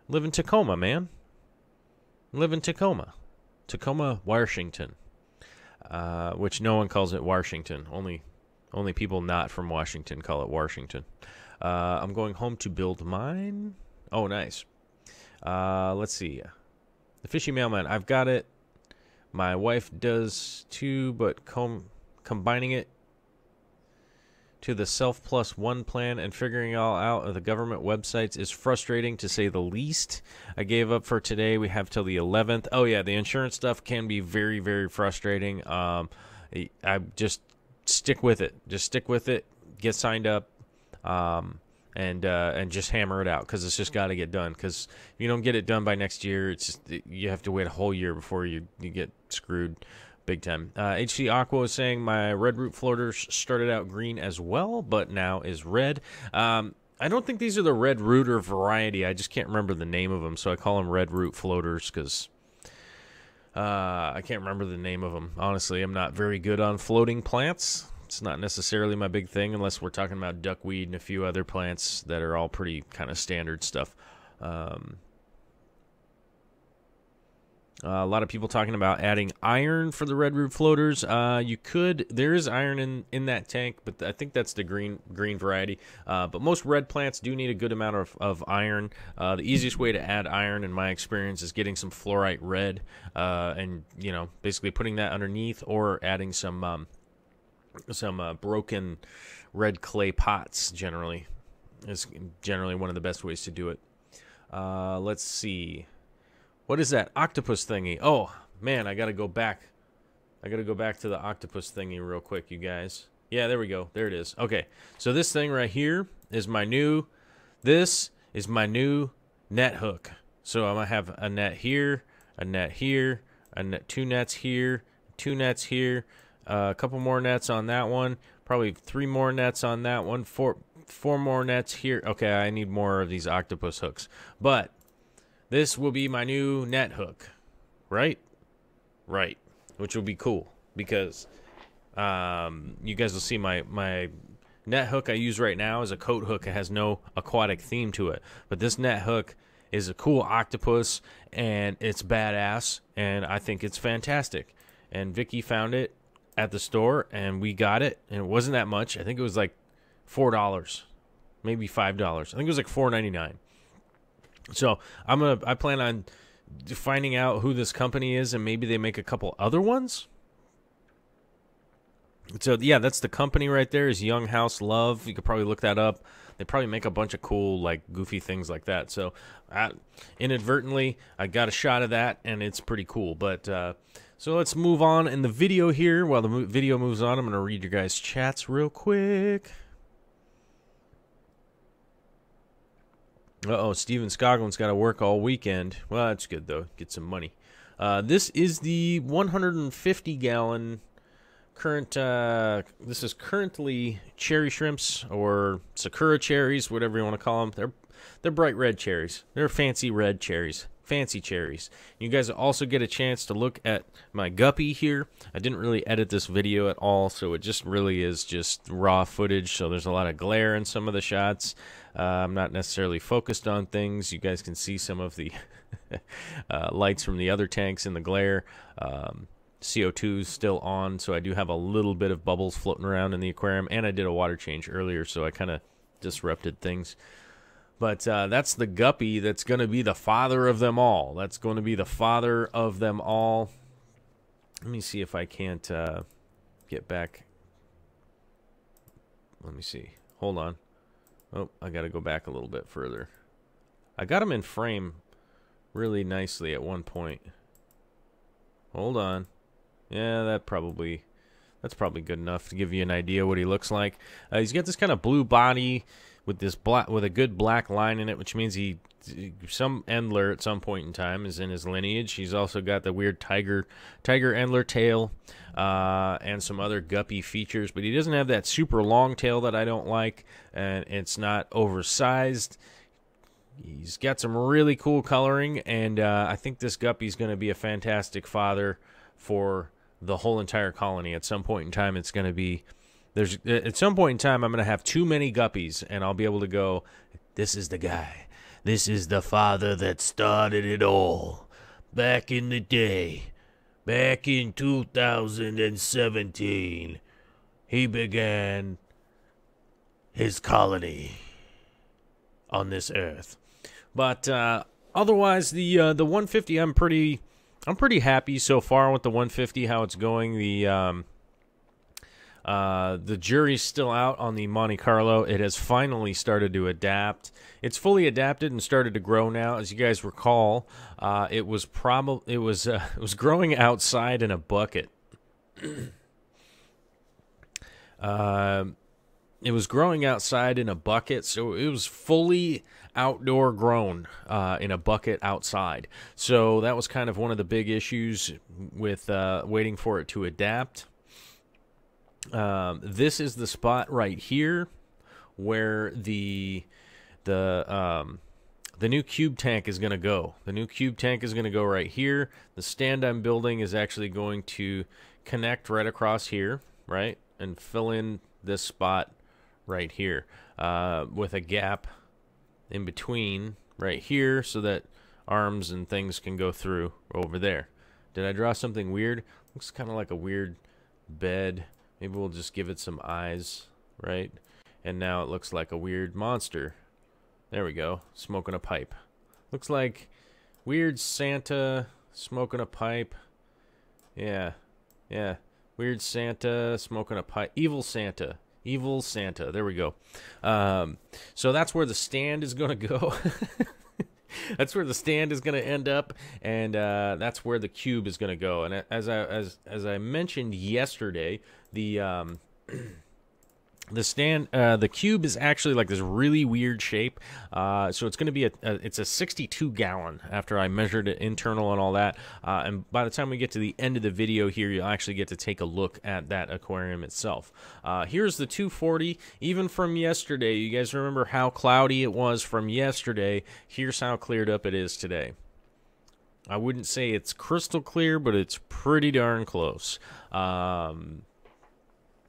Live in Tacoma, man. Live in Tacoma. Tacoma, Washington. Which no one calls it Washington. Only people not from Washington call it Washington. I'm going home to build mine. Oh, nice. Let's see. The Fishy Mailman. I've got it. My wife does too, but combining it to the Self Plus One plan and figuring it all out of the government websites is frustrating to say the least. I gave up for today. We have till the 11th. Oh yeah, the insurance stuff can be very, very frustrating. I just stick with it. Just stick with it. Get signed up, and just hammer it out because it's just got to get done. Because if you don't get it done by next year, it's just you have to wait a whole year before you get screwed. Big time. HC Aqua is saying my red root floaters started out green as well, but now is red. I don't think these are the red root or variety. I just can't remember the name of them, so I call them red root floaters because I can't remember the name of them. Honestly, I'm not very good on floating plants. It's not necessarily my big thing unless we're talking about duckweed and a few other plants that are all pretty kind of standard stuff. A lot of people talking about adding iron for the red root floaters. You could. There is iron in that tank, but I think that's the green variety. But most red plants do need a good amount of iron. The easiest way to add iron, in my experience, is getting some fluorite red, and basically putting that underneath, or adding some broken red clay pots. Generally, is one of the best ways to do it. Let's see. What is that octopus thingy? Oh, man, I got to go back. I got to go back to the octopus thingy real quick, you guys. Yeah, there we go. There it is. Okay, so this thing right here is my new net hook. So I'm going to have a net here, two nets here, two nets here, a couple more nets on that one, probably 3 more nets on that one, four more nets here. Okay, I need more of these octopus hooks. But this will be my new net hook, right? Right, which will be cool because you guys will see my net hook I use right now is a coat hook. It has no aquatic theme to it, but this net hook is a cool octopus, and it's badass, and I think it's fantastic. And Vicky found it at the store, and we got it, and it wasn't that much. I think it was like $4, maybe $5. I think it was like $4.99. So I plan on finding out who this company is, and maybe they make a couple other ones. So yeah, that's the company right there, is Young House Love. You could probably look that up. They probably make a bunch of cool, like, goofy things like that. So inadvertently, I got a shot of that, and it's pretty cool. But so let's move on in the video here. While the video moves on, I'm going to read your guys' chats real quick. Uh-oh, Steven Scoglin's got to work all weekend. Well, that's good, though. Get some money. This is the 150-gallon current... this is currently cherry shrimps, or Sakura cherries, whatever you want to call them. They're bright red cherries. They're fancy red cherries. fancy cherries. You guys also get a chance to look at my guppy here. I didn't really edit this video at all, so it just really is just raw footage, so there's a lot of glare in some of the shots. I'm not necessarily focused on things. You guys can see some of the lights from the other tanks in the glare. CO2 is still on, so I do have a little bit of bubbles floating around in the aquarium, and I did a water change earlier, so I kind of disrupted things. But that's the guppy that's going to be the father of them all. That's going to be the father of them all. Let me see if I can't get back. Let me see. Hold on. Oh, I got to go back a little bit further. I got him in frame really nicely at one point. Hold on. Yeah, that's probably good enough to give you an idea what he looks like. He's got this kind of blue body with this with a good black line in it, which means some Endler at some point in time is in his lineage. He's also got the weird tiger Endler tail and some other guppy features, but he doesn't have that super long tail that I don't like, and it's not oversized. He's got some really cool coloring, and I think this guppy's going to be a fantastic father for the whole entire colony. At some point in time, it's going to be... At some point in time, I'm going to have too many guppies, and I'll be able to go, this is the guy. This is the father that started it all. Back in the day, back in 2017, he began his colony on this earth. But otherwise, the 150, I'm pretty happy so far with the 150, how it's going. The jury's still out on the Monte Carlo. It has finally started to adapt. It's fully adapted and started to grow now. As you guys recall, it was growing outside in a bucket. It was growing outside in a bucket, so it was fully outdoor grown in a bucket outside. So that was kind of one of the big issues with waiting for it to adapt. This is the spot right here where the new cube tank is going to go. The new cube tank is going to go right here. The stand I'm building is actually going to connect right across here, right, and fill in this spot right here with a gap in between right here so that arms and things can go through over there. Did I draw something weird? Looks kind of like a weird bed. Maybe we'll just give it some eyes, right? And now it looks like a weird monster. There we go, smoking a pipe. Looks like weird Santa smoking a pipe. Yeah. Weird Santa smoking a pipe. Evil Santa. Evil Santa. There we go. So that's where the stand is going to go. That's where the stand is going to end up, and that's where the cube is going to go. And as I mentioned yesterday, the cube is actually like this really weird shape. So it's going to be it's a 62 gallon after I measured it internal and all that. And by the time we get to the end of the video here, you'll actually get to take a look at that aquarium itself. Here's the 240. Even from yesterday, you guys remember how cloudy it was from yesterday. Here's how cleared up it is today. I wouldn't say it's crystal clear, but it's pretty darn close.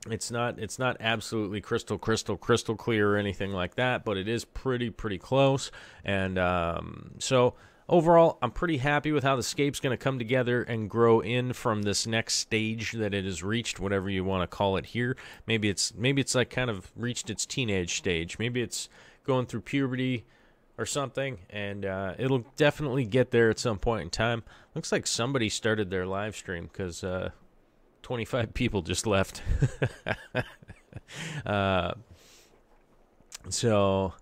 It's not absolutely crystal clear or anything like that, but it is pretty close. And so overall, I'm pretty happy with how the scape's going to come together and grow in from this next stage that it has reached, whatever you want to call it here. Maybe it's like kind of reached its teenage stage. Maybe it's going through puberty or something, and it'll definitely get there at some point in time. Looks like somebody started their live stream because 25 people just left. So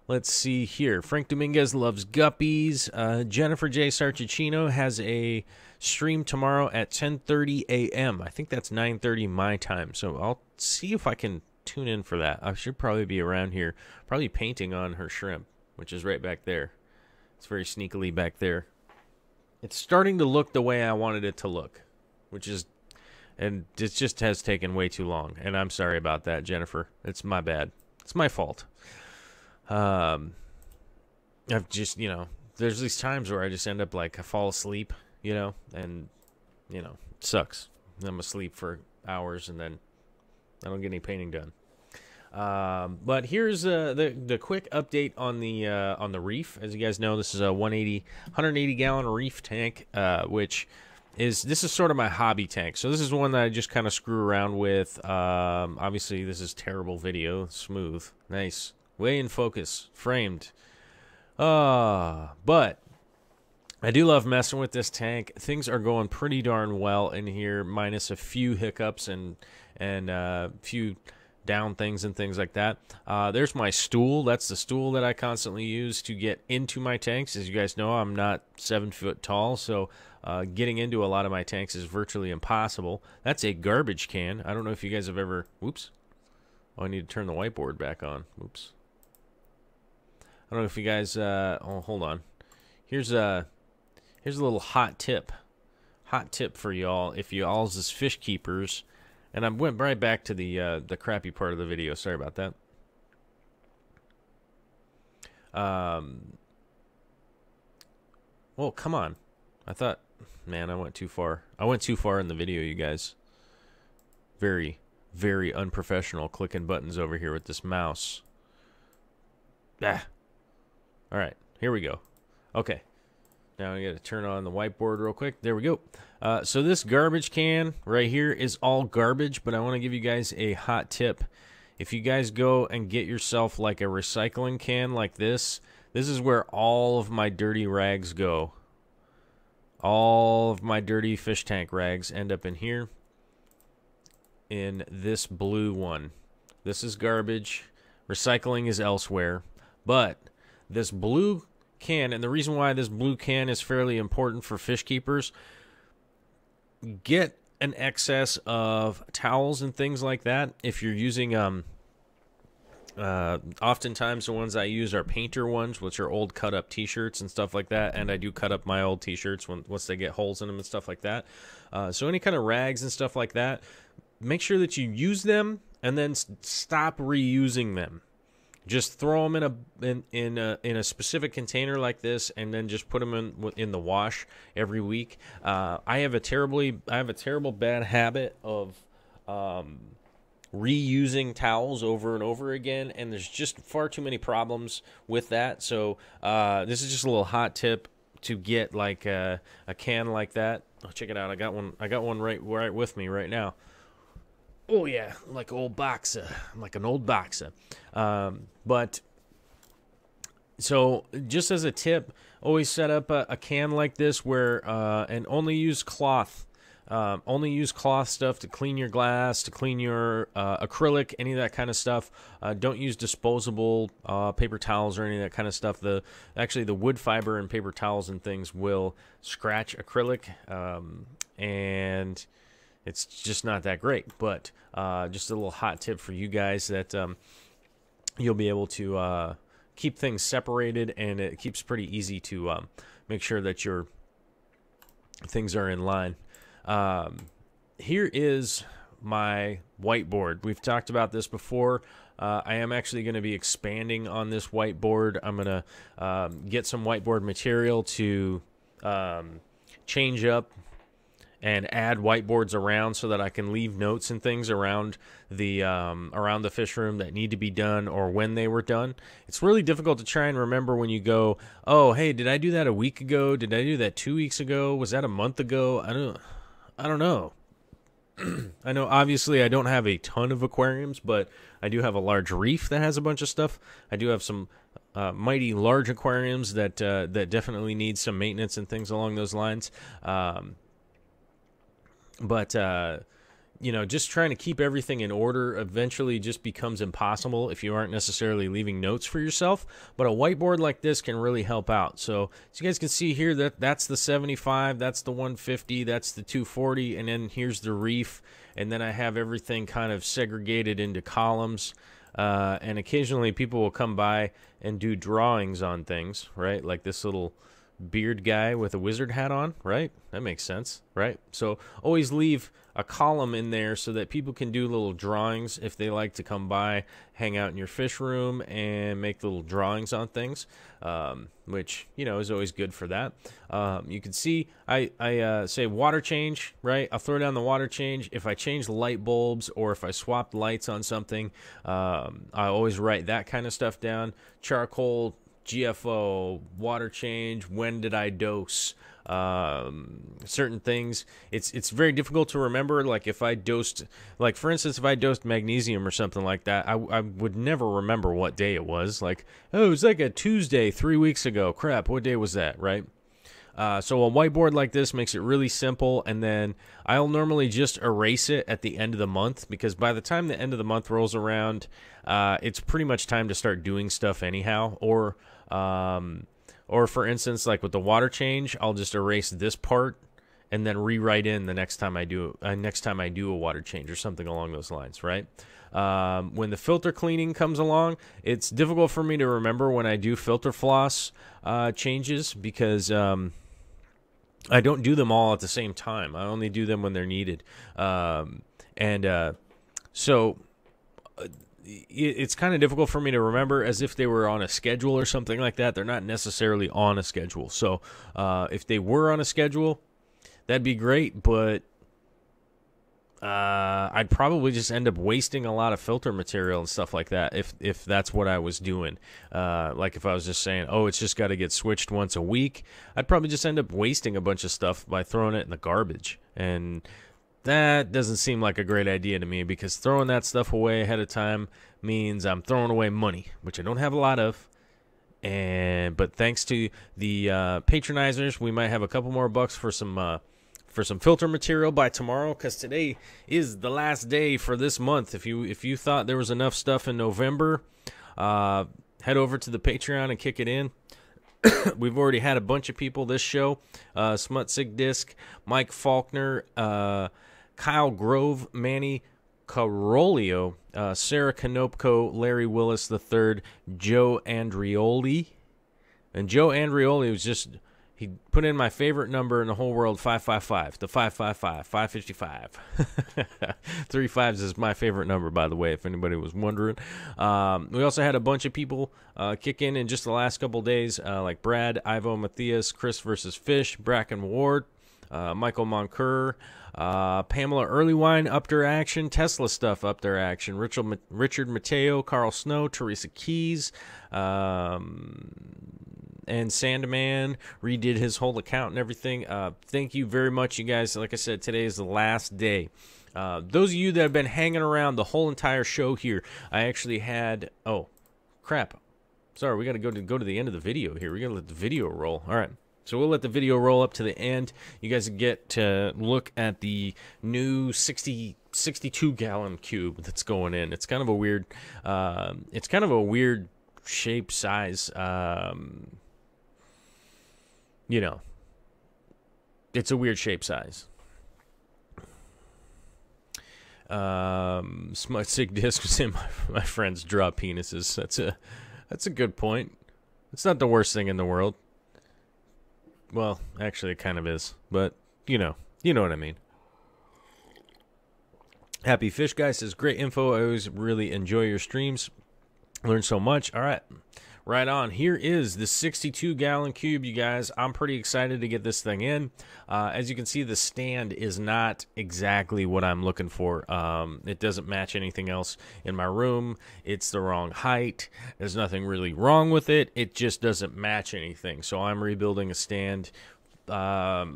let's see here. Frank Dominguez loves guppies. Jennifer J. Sarchicino has a stream tomorrow at 10:30 a.m. I think that's 9:30 my time. So I'll see if I can tune in for that. I should probably be around here, probably painting on her shrimp, which is right back there. It's very sneakily back there. It's starting to look the way I wanted it to look, which is... And it just has taken way too long. And I'm sorry about that, Jennifer. It's my bad. It's my fault. I've just, there's these times where I just end up like I fall asleep, you know, and you know, it sucks. I'm asleep for hours and then I don't get any painting done. But here's the quick update on the reef. As you guys know, this is a 180 gallon reef tank, which this is sort of my hobby tank. So this is one that I just kind of screw around with. Obviously, this is terrible video. Smooth, nice, way in focus, framed. But I do love messing with this tank. Things are going pretty darn well in here, minus a few hiccups and few down things and things like that. There's my stool. That's the stool that I constantly use to get into my tanks. As you guys know, I'm not 7 foot tall, so getting into a lot of my tanks is virtually impossible. That's a garbage can. I don't know if you guys have ever... Whoops. Oh, I need to turn the whiteboard back on. Whoops. I don't know if you guys... oh, hold on. Here's a little hot tip. Hot tip for y'all. If y'all's is fish keepers... And I went right back to the crappy part of the video. Sorry about that. Well, come on. I thought, man, I went too far. I went too far in the video, you guys. Very, very unprofessional clicking buttons over here with this mouse. Ah. All right, here we go. Okay. Now I got to turn on the whiteboard real quick. There we go. So this garbage can right here is all garbage, but I want to give you guys a hot tip. If you guys go and get yourself like a recycling can like this is where all of my dirty rags go. All of my dirty fish tank rags end up in here. In this blue one. This is garbage. Recycling is elsewhere. But this blue can, and the reason why this blue can is fairly important for fish keepers, get an excess of towels and things like that. If you're using oftentimes the ones I use are painter ones, which are old cut up t-shirts and stuff like that, and I do cut up my old t-shirts once they get holes in them and stuff like that. So any kind of rags and stuff like that, make sure that you use them and then stop reusing them. Just throw them in a specific container like this, and then just put them in the wash every week. I have a terrible bad habit of reusing towels over and over again, and there's just far too many problems with that. So this is just a little hot tip to get like a can like that. Oh, check it out! I got one right with me right now. Oh yeah, like an old boxer, like an old boxer. But so just as a tip, always set up a can like this where and only use cloth. Only use cloth stuff to clean your glass, to clean your acrylic, any of that kind of stuff. Don't use disposable paper towels or any of that kind of stuff. Actually, the wood fiber and paper towels and things will scratch acrylic, and it's just not that great. But just a little hot tip for you guys that you'll be able to keep things separated, and it keeps pretty easy to make sure that your things are in line. Here is my whiteboard. We've talked about this before. I am actually going to be expanding on this whiteboard. I'm going to get some whiteboard material to change up and add whiteboards around so that I can leave notes and things around the fish room that need to be done or when they were done. It's really difficult to try and remember when you go, oh, hey, did I do that a week ago? Did I do that 2 weeks ago? Was that a month ago? I don't know. I know obviously I don't have a ton of aquariums, but I do have a large reef that has a bunch of stuff. I do have some mighty large aquariums that definitely need some maintenance and things along those lines. But you know, just trying to keep everything in order eventually just becomes impossible if you aren't necessarily leaving notes for yourself. But a whiteboard like this can really help out. So as you guys can see here, that's the 75, that's the 150, that's the 240, and then here's the reef. And then I have everything kind of segregated into columns. And occasionally people will come by and do drawings on things, right? Like this little beard guy with a wizard hat on, right? That makes sense, right? So always leave a column in there so that people can do little drawings if they like to come by, hang out in your fish room, and make little drawings on things, which, you know, is always good for that. You can see I say water change, right? I'll throw down the water change. If I change light bulbs or if I swapped lights on something, I always write that kind of stuff down. Charcoal, GFO, water change, when did I dose, certain things. It's very difficult to remember. Like if I dosed, like for instance, if I dosed magnesium or something like that, I would never remember what day it was. Like, oh, it was like a Tuesday 3 weeks ago. Crap, what day was that, right? So a whiteboard like this makes it really simple, and then I'll normally just erase it at the end of the month, because by the time the end of the month rolls around, it's pretty much time to start doing stuff anyhow. Or for instance, like with the water change, I'll just erase this part and then rewrite in the next time I do a water change or something along those lines, right? When the filter cleaning comes along, it's difficult for me to remember when I do filter floss changes, because I don't do them all at the same time. I only do them when they're needed. So it's kind of difficult for me to remember as if they were on a schedule or something like that. They're not necessarily on a schedule. So if they were on a schedule, that'd be great, but I'd probably just end up wasting a lot of filter material and stuff like that if that's what I was doing. Like if I was just saying, oh, it's just got to get switched once a week, I'd probably just end up wasting a bunch of stuff by throwing it in the garbage. And that doesn't seem like a great idea to me, because throwing that stuff away ahead of time means I'm throwing away money, which I don't have a lot of. But thanks to the patronizers, we might have a couple more bucks for some filter material by tomorrow, because today is the last day for this month. If you thought there was enough stuff in November, head over to the Patreon and kick it in. We've already had a bunch of people this show: Smutsig Disc, Mike Faulkner, Kyle Grove, Manny Carolio, Sarah Kanopko, Larry Willis III, Joe Andrioli. And Joe Andrioli was just, he put in my favorite number in the whole world, 555, the 555, 555. 3 5s is my favorite number, by the way, if anybody was wondering. We also had a bunch of people kick in just the last couple days, like Brad, Ivo Matthias, Chris versus Fish, Bracken Ward, Michael Moncur, Pamela Earlywine upped her action, Tesla Stuff upped their action, Richard Mateo, Carl Snow, Teresa Keys, and Sandman redid his whole account and everything. Thank you very much, you guys. Like I said, today is the last day. Those of you that have been hanging around the whole entire show here, I actually had... Oh, crap. Sorry, we got to go to the end of the video here. We got to let the video roll. All right. So we'll let the video roll up to the end. You guys get to look at the new 62-gallon cube that's going in. It's kind of a weird... shape, size. You know, it's a weird shape, size. Sick Disc was saying my friends draw penises. That's a good point. It's not the worst thing in the world. Well, actually, it kind of is, but you know what I mean. Happy Fish Guy says, great info. I always really enjoy your streams. Learn so much. All right. Right on. Here is the 62-gallon cube, you guys. I'm pretty excited to get this thing in. As you can see, the stand is not exactly what I'm looking for. It doesn't match anything else in my room. It's the wrong height. There's nothing really wrong with it. It just doesn't match anything. So I'm rebuilding a stand for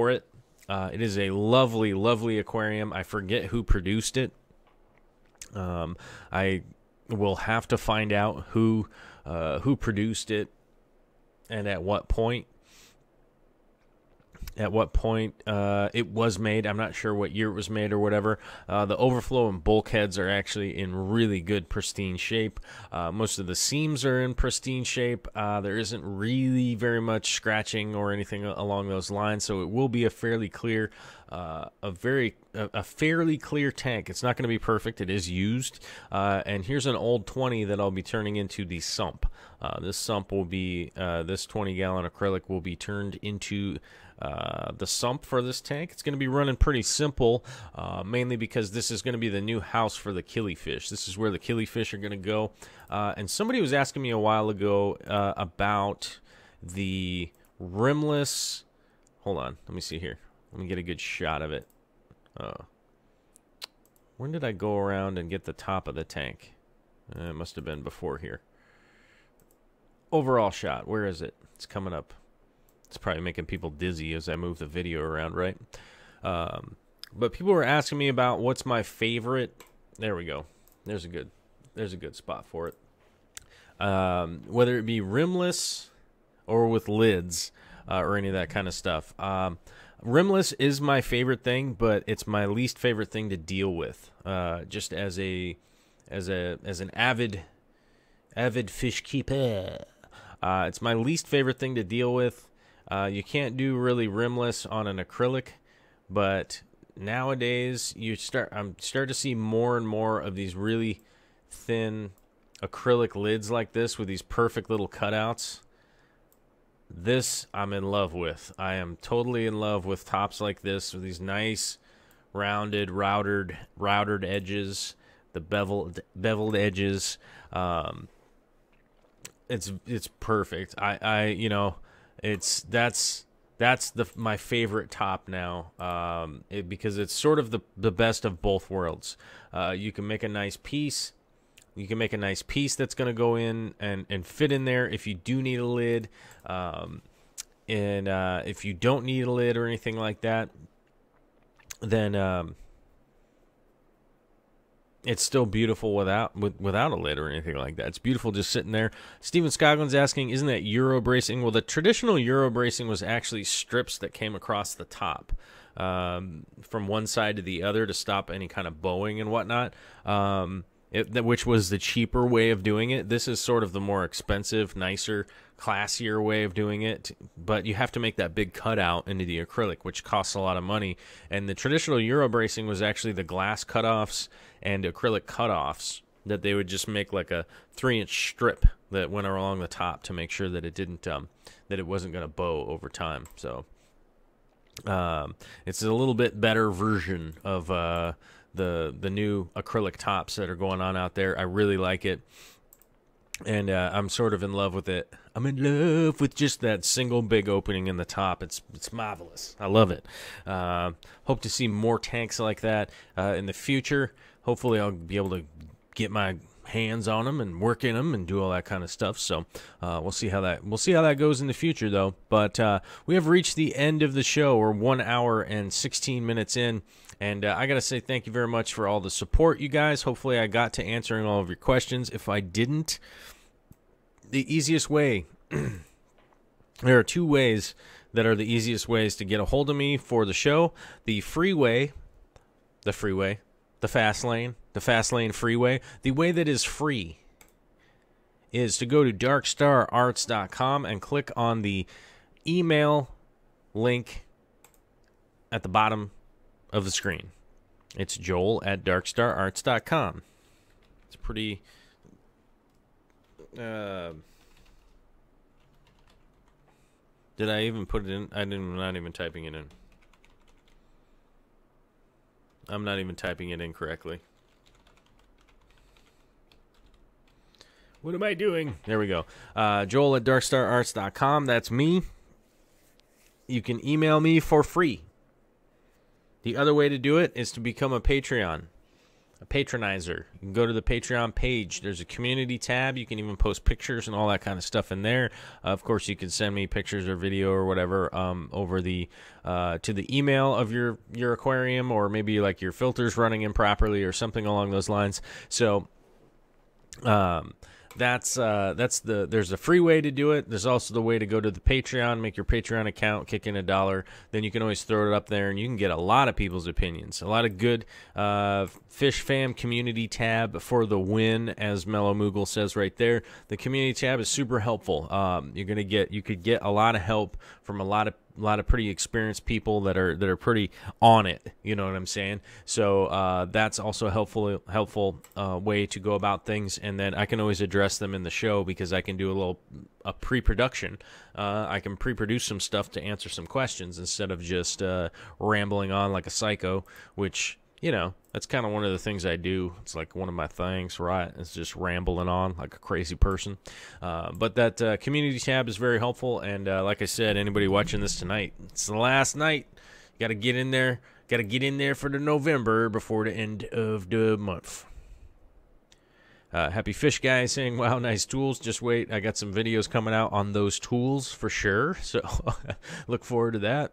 it. It is a lovely, lovely aquarium. I forget who produced it. We'll have to find out who produced it and at what point. It was made. I'm not sure what year it was made or whatever. The overflow and bulkheads are actually in really good, pristine shape. Most of the seams are in pristine shape. There isn't really very much scratching or anything along those lines, so it will be a fairly clear a fairly clear tank. It's not going to be perfect. It is used. And here's an old 20 that I'll be turning into the sump. This sump will be, this 20-gallon acrylic will be turned into the sump for this tank. It's going to be running pretty simple, mainly because this is going to be the new house for the killifish. This is where the killifish are going to go. And somebody was asking me a while ago about the rimless. Hold on, let me see here. Let me get a good shot of it. When did I go around and get the top of the tank? It must have been before here. Overall shot, where is it? It's coming up. It's probably making people dizzy as I move the video around, right? But people were asking me about what's my favorite. There we go. There's a good spot for it. Whether it be rimless or with lids or any of that kind of stuff. Rimless is my favorite thing, but it's my least favorite thing to deal with. Just as an avid fish keeper, it's my least favorite thing to deal with. You can't do really rimless on an acrylic, but nowadays I'm starting to see more and more of these really thin acrylic lids like this with these perfect little cutouts. This I'm in love with. I am totally in love with tops like this with these nice rounded, routed edges, the beveled edges. It's perfect. That's my favorite top now. Because it's sort of the best of both worlds. You can make a nice piece. You can make a nice piece that's going to go in and fit in there if you do need a lid. And if you don't need a lid or anything like that, then it's still beautiful without a lid or anything like that. It's beautiful just sitting there. Steven Scoglin's asking, isn't that Euro bracing? Well, the traditional Euro bracing was actually strips that came across the top from one side to the other to stop any kind of bowing and whatnot. Which was the cheaper way of doing it. This is sort of the more expensive, nicer, classier way of doing it. But you have to make that big cutout into the acrylic, which costs a lot of money. And the traditional Euro bracing was actually the glass cutoffs and acrylic cutoffs that they would just make like a 3-inch strip that went along the top to make sure that it didn't that it wasn't going to bow over time. So it's a little bit better version of the new acrylic tops that are going on out there. I really like it, and I'm sort of in love with it. I'm in love with just that single big opening in the top. It's marvelous. I love it. Hope to see more tanks like that in the future. Hopefully I'll be able to get my hands on them and work in them and do all that kind of stuff. So we'll see how that goes in the future, though. But we have reached the end of the show. We're 1 hour and 16 minutes in. And I got to say thank you very much for all the support, you guys. Hopefully I got to answering all of your questions. If I didn't, the easiest way, there are two ways that are the easiest ways to get a hold of me for the show. The fast lane freeway, the way that is free is to go to darkstararts.com and click on the email link at the bottom of the screen. It's joel@darkstararts.com. It's pretty did I even put it in? I'm not even typing it in. I'm not even typing it in correctly. What am I doing? There we go. Joel@darkstararts.com. That's me. You can email me for free. The other way to do it is to become a Patreon, a patronizer. You can go to the Patreon page. There's a community tab. You can even post pictures and all that kind of stuff in there. Of course, you can send me pictures or video or whatever over the to the email of your aquarium, or maybe like your filters running improperly or something along those lines. So there's a free way to do it. There's also the way to go to the Patreon, make your Patreon account, kick in $1. Then you can always throw it up there, and you can get a lot of people's opinions. A lot of good Fish Fam community tab for the win, as Mellow Moogle says right there. The community tab is super helpful. You could get a lot of help from a lot of lot of pretty experienced people that are pretty on it. You know what I'm saying? So that's also a helpful way to go about things. And then I can always address them in the show because I can do a pre-production. I can pre-produce some stuff to answer some questions instead of just rambling on like a psycho, which, you know, that's kind of one of the things I do. It's like one of my things, right? It's just rambling on like a crazy person. But that community tab is very helpful. And like I said, anybody watching this tonight, it's the last night. You got to get in there. Got to get in there for the November before the end of the month. Happy Fish Guy saying, wow, nice tools. Just wait. I got some videos coming out on those tools for sure. So look forward to that.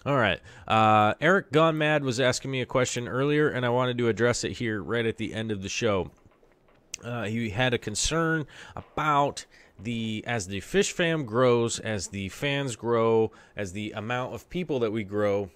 All right. Eric Gone Mad was asking me a question earlier, and I wanted to address it here right at the end of the show. He had a concern about as the fish fam grows, as the fans grow, as the amount of people that we grow,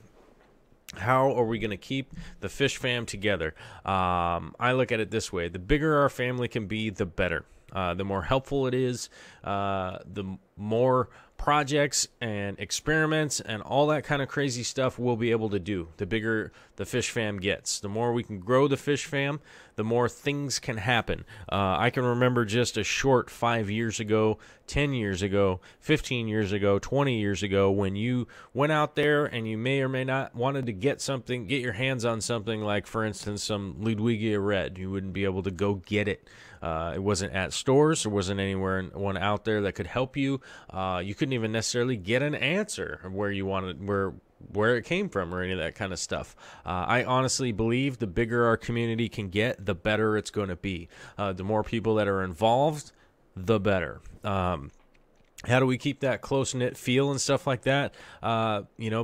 how are we going to keep the fish fam together? I look at it this way. The bigger our family can be, the better. The more helpful it is, the more projects and experiments and all that kind of crazy stuff we'll be able to do. The bigger the fish fam gets, the more we can grow the fish fam, the more things can happen. I can remember just a short 5 years ago, 10 years ago, 15 years ago, 20 years ago, when you went out there and you may or may not wanted to get your hands on something like, for instance, some Ludwigia Red. You wouldn't be able to go get it. It wasn't at stores. There wasn't one out there that could help you. You couldn't even necessarily get an answer of where you wanted, where it came from or any of that kind of stuff. I honestly believe the bigger our community can get, the better it's going to be. The more people that are involved, the better. How do we keep that close-knit feel and stuff like that?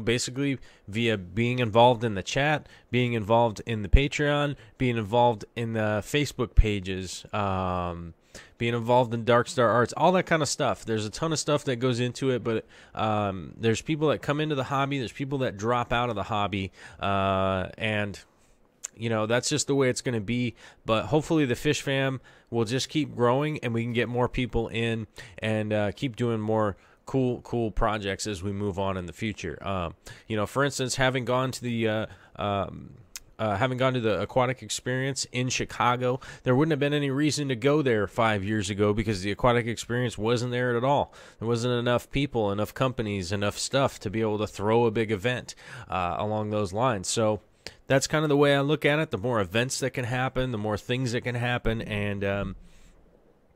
Basically via being involved in the chat, being involved in the Patreon, being involved in the Facebook pages, being involved in Dark Star Arts, all that kind of stuff. There's a ton of stuff that goes into it, but there's people that come into the hobby, there's people that drop out of the hobby, and that's just the way it's going to be. But hopefully the fish fam will just keep growing and we can get more people in and keep doing more cool projects as we move on in the future. For instance, having gone to the aquatic experience in Chicago, there wouldn't have been any reason to go there 5 years ago because the aquatic experience wasn't there at all. There wasn't enough people, enough companies, enough stuff to be able to throw a big event along those lines. So that's kind of the way I look at it. The more events that can happen, the more things that can happen. And, a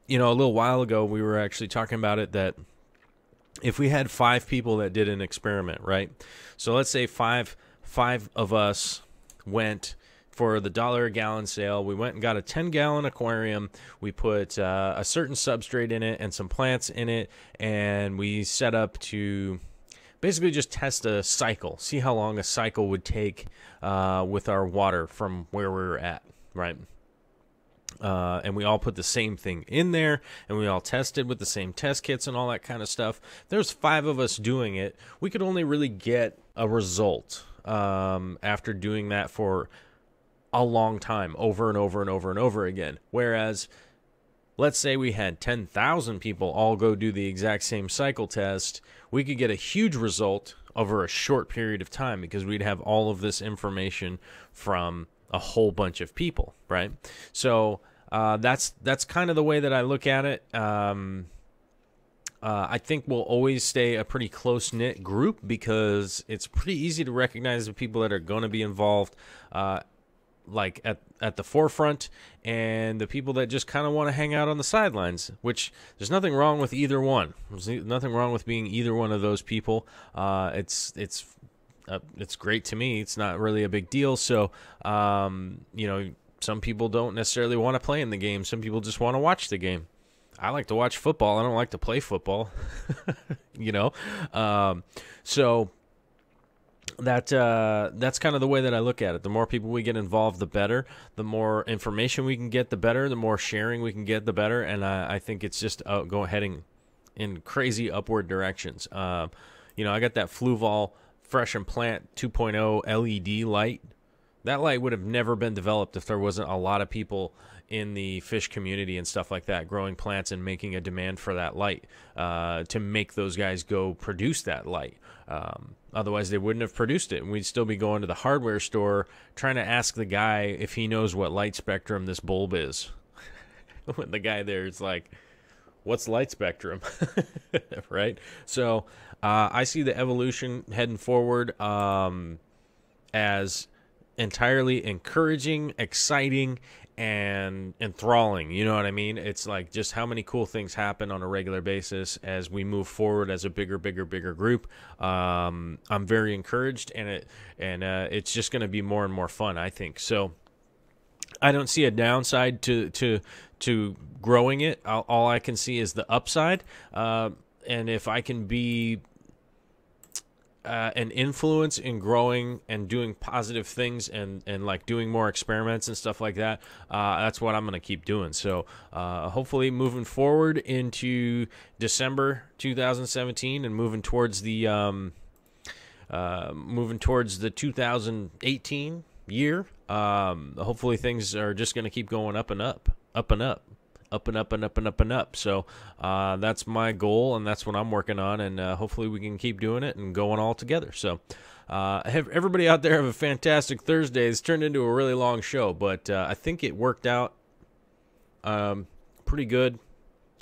little while ago, we were actually talking about it that if we had 5 people that did an experiment, right? So let's say five of us went for the $1 a gallon sale. We went and got a 10-gallon aquarium. We put a certain substrate in it and some plants in it, and we set up to basically just test a cycle, see how long a cycle would take with our water from where we were at, right? And we all put the same thing in there, and we all tested with the same test kits and all that kind of stuff. There's 5 of us doing it. We could only really get a result after doing that for a long time, over and over and over and over again. Whereas, let's say we had 10,000 people all go do the exact same cycle test, we could get a huge result over a short period of time because we'd have all of this information from a whole bunch of people, right? So that's kind of the way that I look at it. I think we'll always stay a pretty close-knit group because it's pretty easy to recognize the people that are going to be involved like at the forefront and the people that just kind of want to hang out on the sidelines, which there's nothing wrong with either one. There's nothing wrong with being either one of those people. It's great to me. It's not really a big deal. So, some people don't necessarily want to play in the game. Some people just want to watch the game. I like to watch football. I don't like to play football, so that's kind of the way that I look at it. The more people we get involved, the better. The more information we can get, the better. The more sharing we can get, the better. And I think it's just heading in crazy upward directions. I got that Fluval Fresh and Plant 2.0 LED light That light would have never been developed if there wasn't a lot of people in the fish community and stuff like that growing plants and making a demand for that light to make those guys go produce that light. Otherwise, they wouldn't have produced it, and we'd still be going to the hardware store trying to ask the guy if he knows what light spectrum this bulb is. When the guy there is like, what's light spectrum? Right? So I see the evolution heading forward as entirely encouraging, exciting, and enthralling. You know what I mean? It's like just how many cool things happen on a regular basis as we move forward as a bigger group. I'm very encouraged, and it's just going to be more and more fun, I think. So I don't see a downside to growing it. All I can see is the upside. And if I can be an influence in growing and doing positive things and like doing more experiments and stuff like that, that's what I'm going to keep doing. So hopefully moving forward into December 2017 and moving towards the 2018 year, hopefully things are just going to keep going up and up, up and up. Up and up and up and up and up. So that's my goal, and that's what I'm working on, and hopefully we can keep doing it and going all together. So everybody out there have a fantastic Thursday. It's turned into a really long show, but I think it worked out pretty good.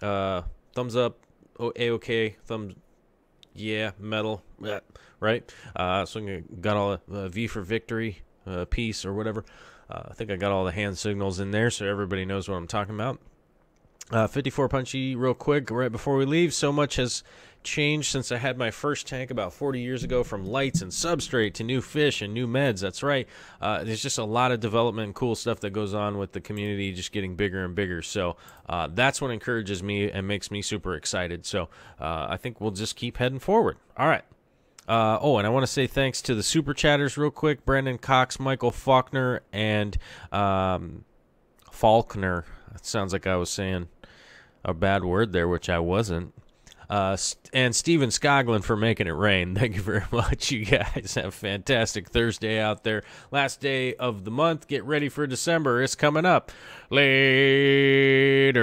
Thumbs up, A-OK, thumbs, yeah, metal, right? So I got all V for victory, peace, or whatever. I think I got all the hand signals in there, so everybody knows what I'm talking about. 54 punchy real quick right before we leave. So much has changed since I had my first tank about 40 years ago, from lights and substrate to new fish and new meds. That's right. There's just a lot of development and cool stuff that goes on with the community just getting bigger and bigger. So that's what encourages me and makes me super excited. So I think we'll just keep heading forward. All right. And I want to say thanks to the super chatters real quick. Brandon Cox, Michael Faulkner, and Faulkner. That sounds like I was saying a bad word there, which I wasn't. And Steven Skoglund for making it rain. Thank you very much. You guys have a fantastic Thursday out there. Last day of the month. Get ready for December. It's coming up. Later.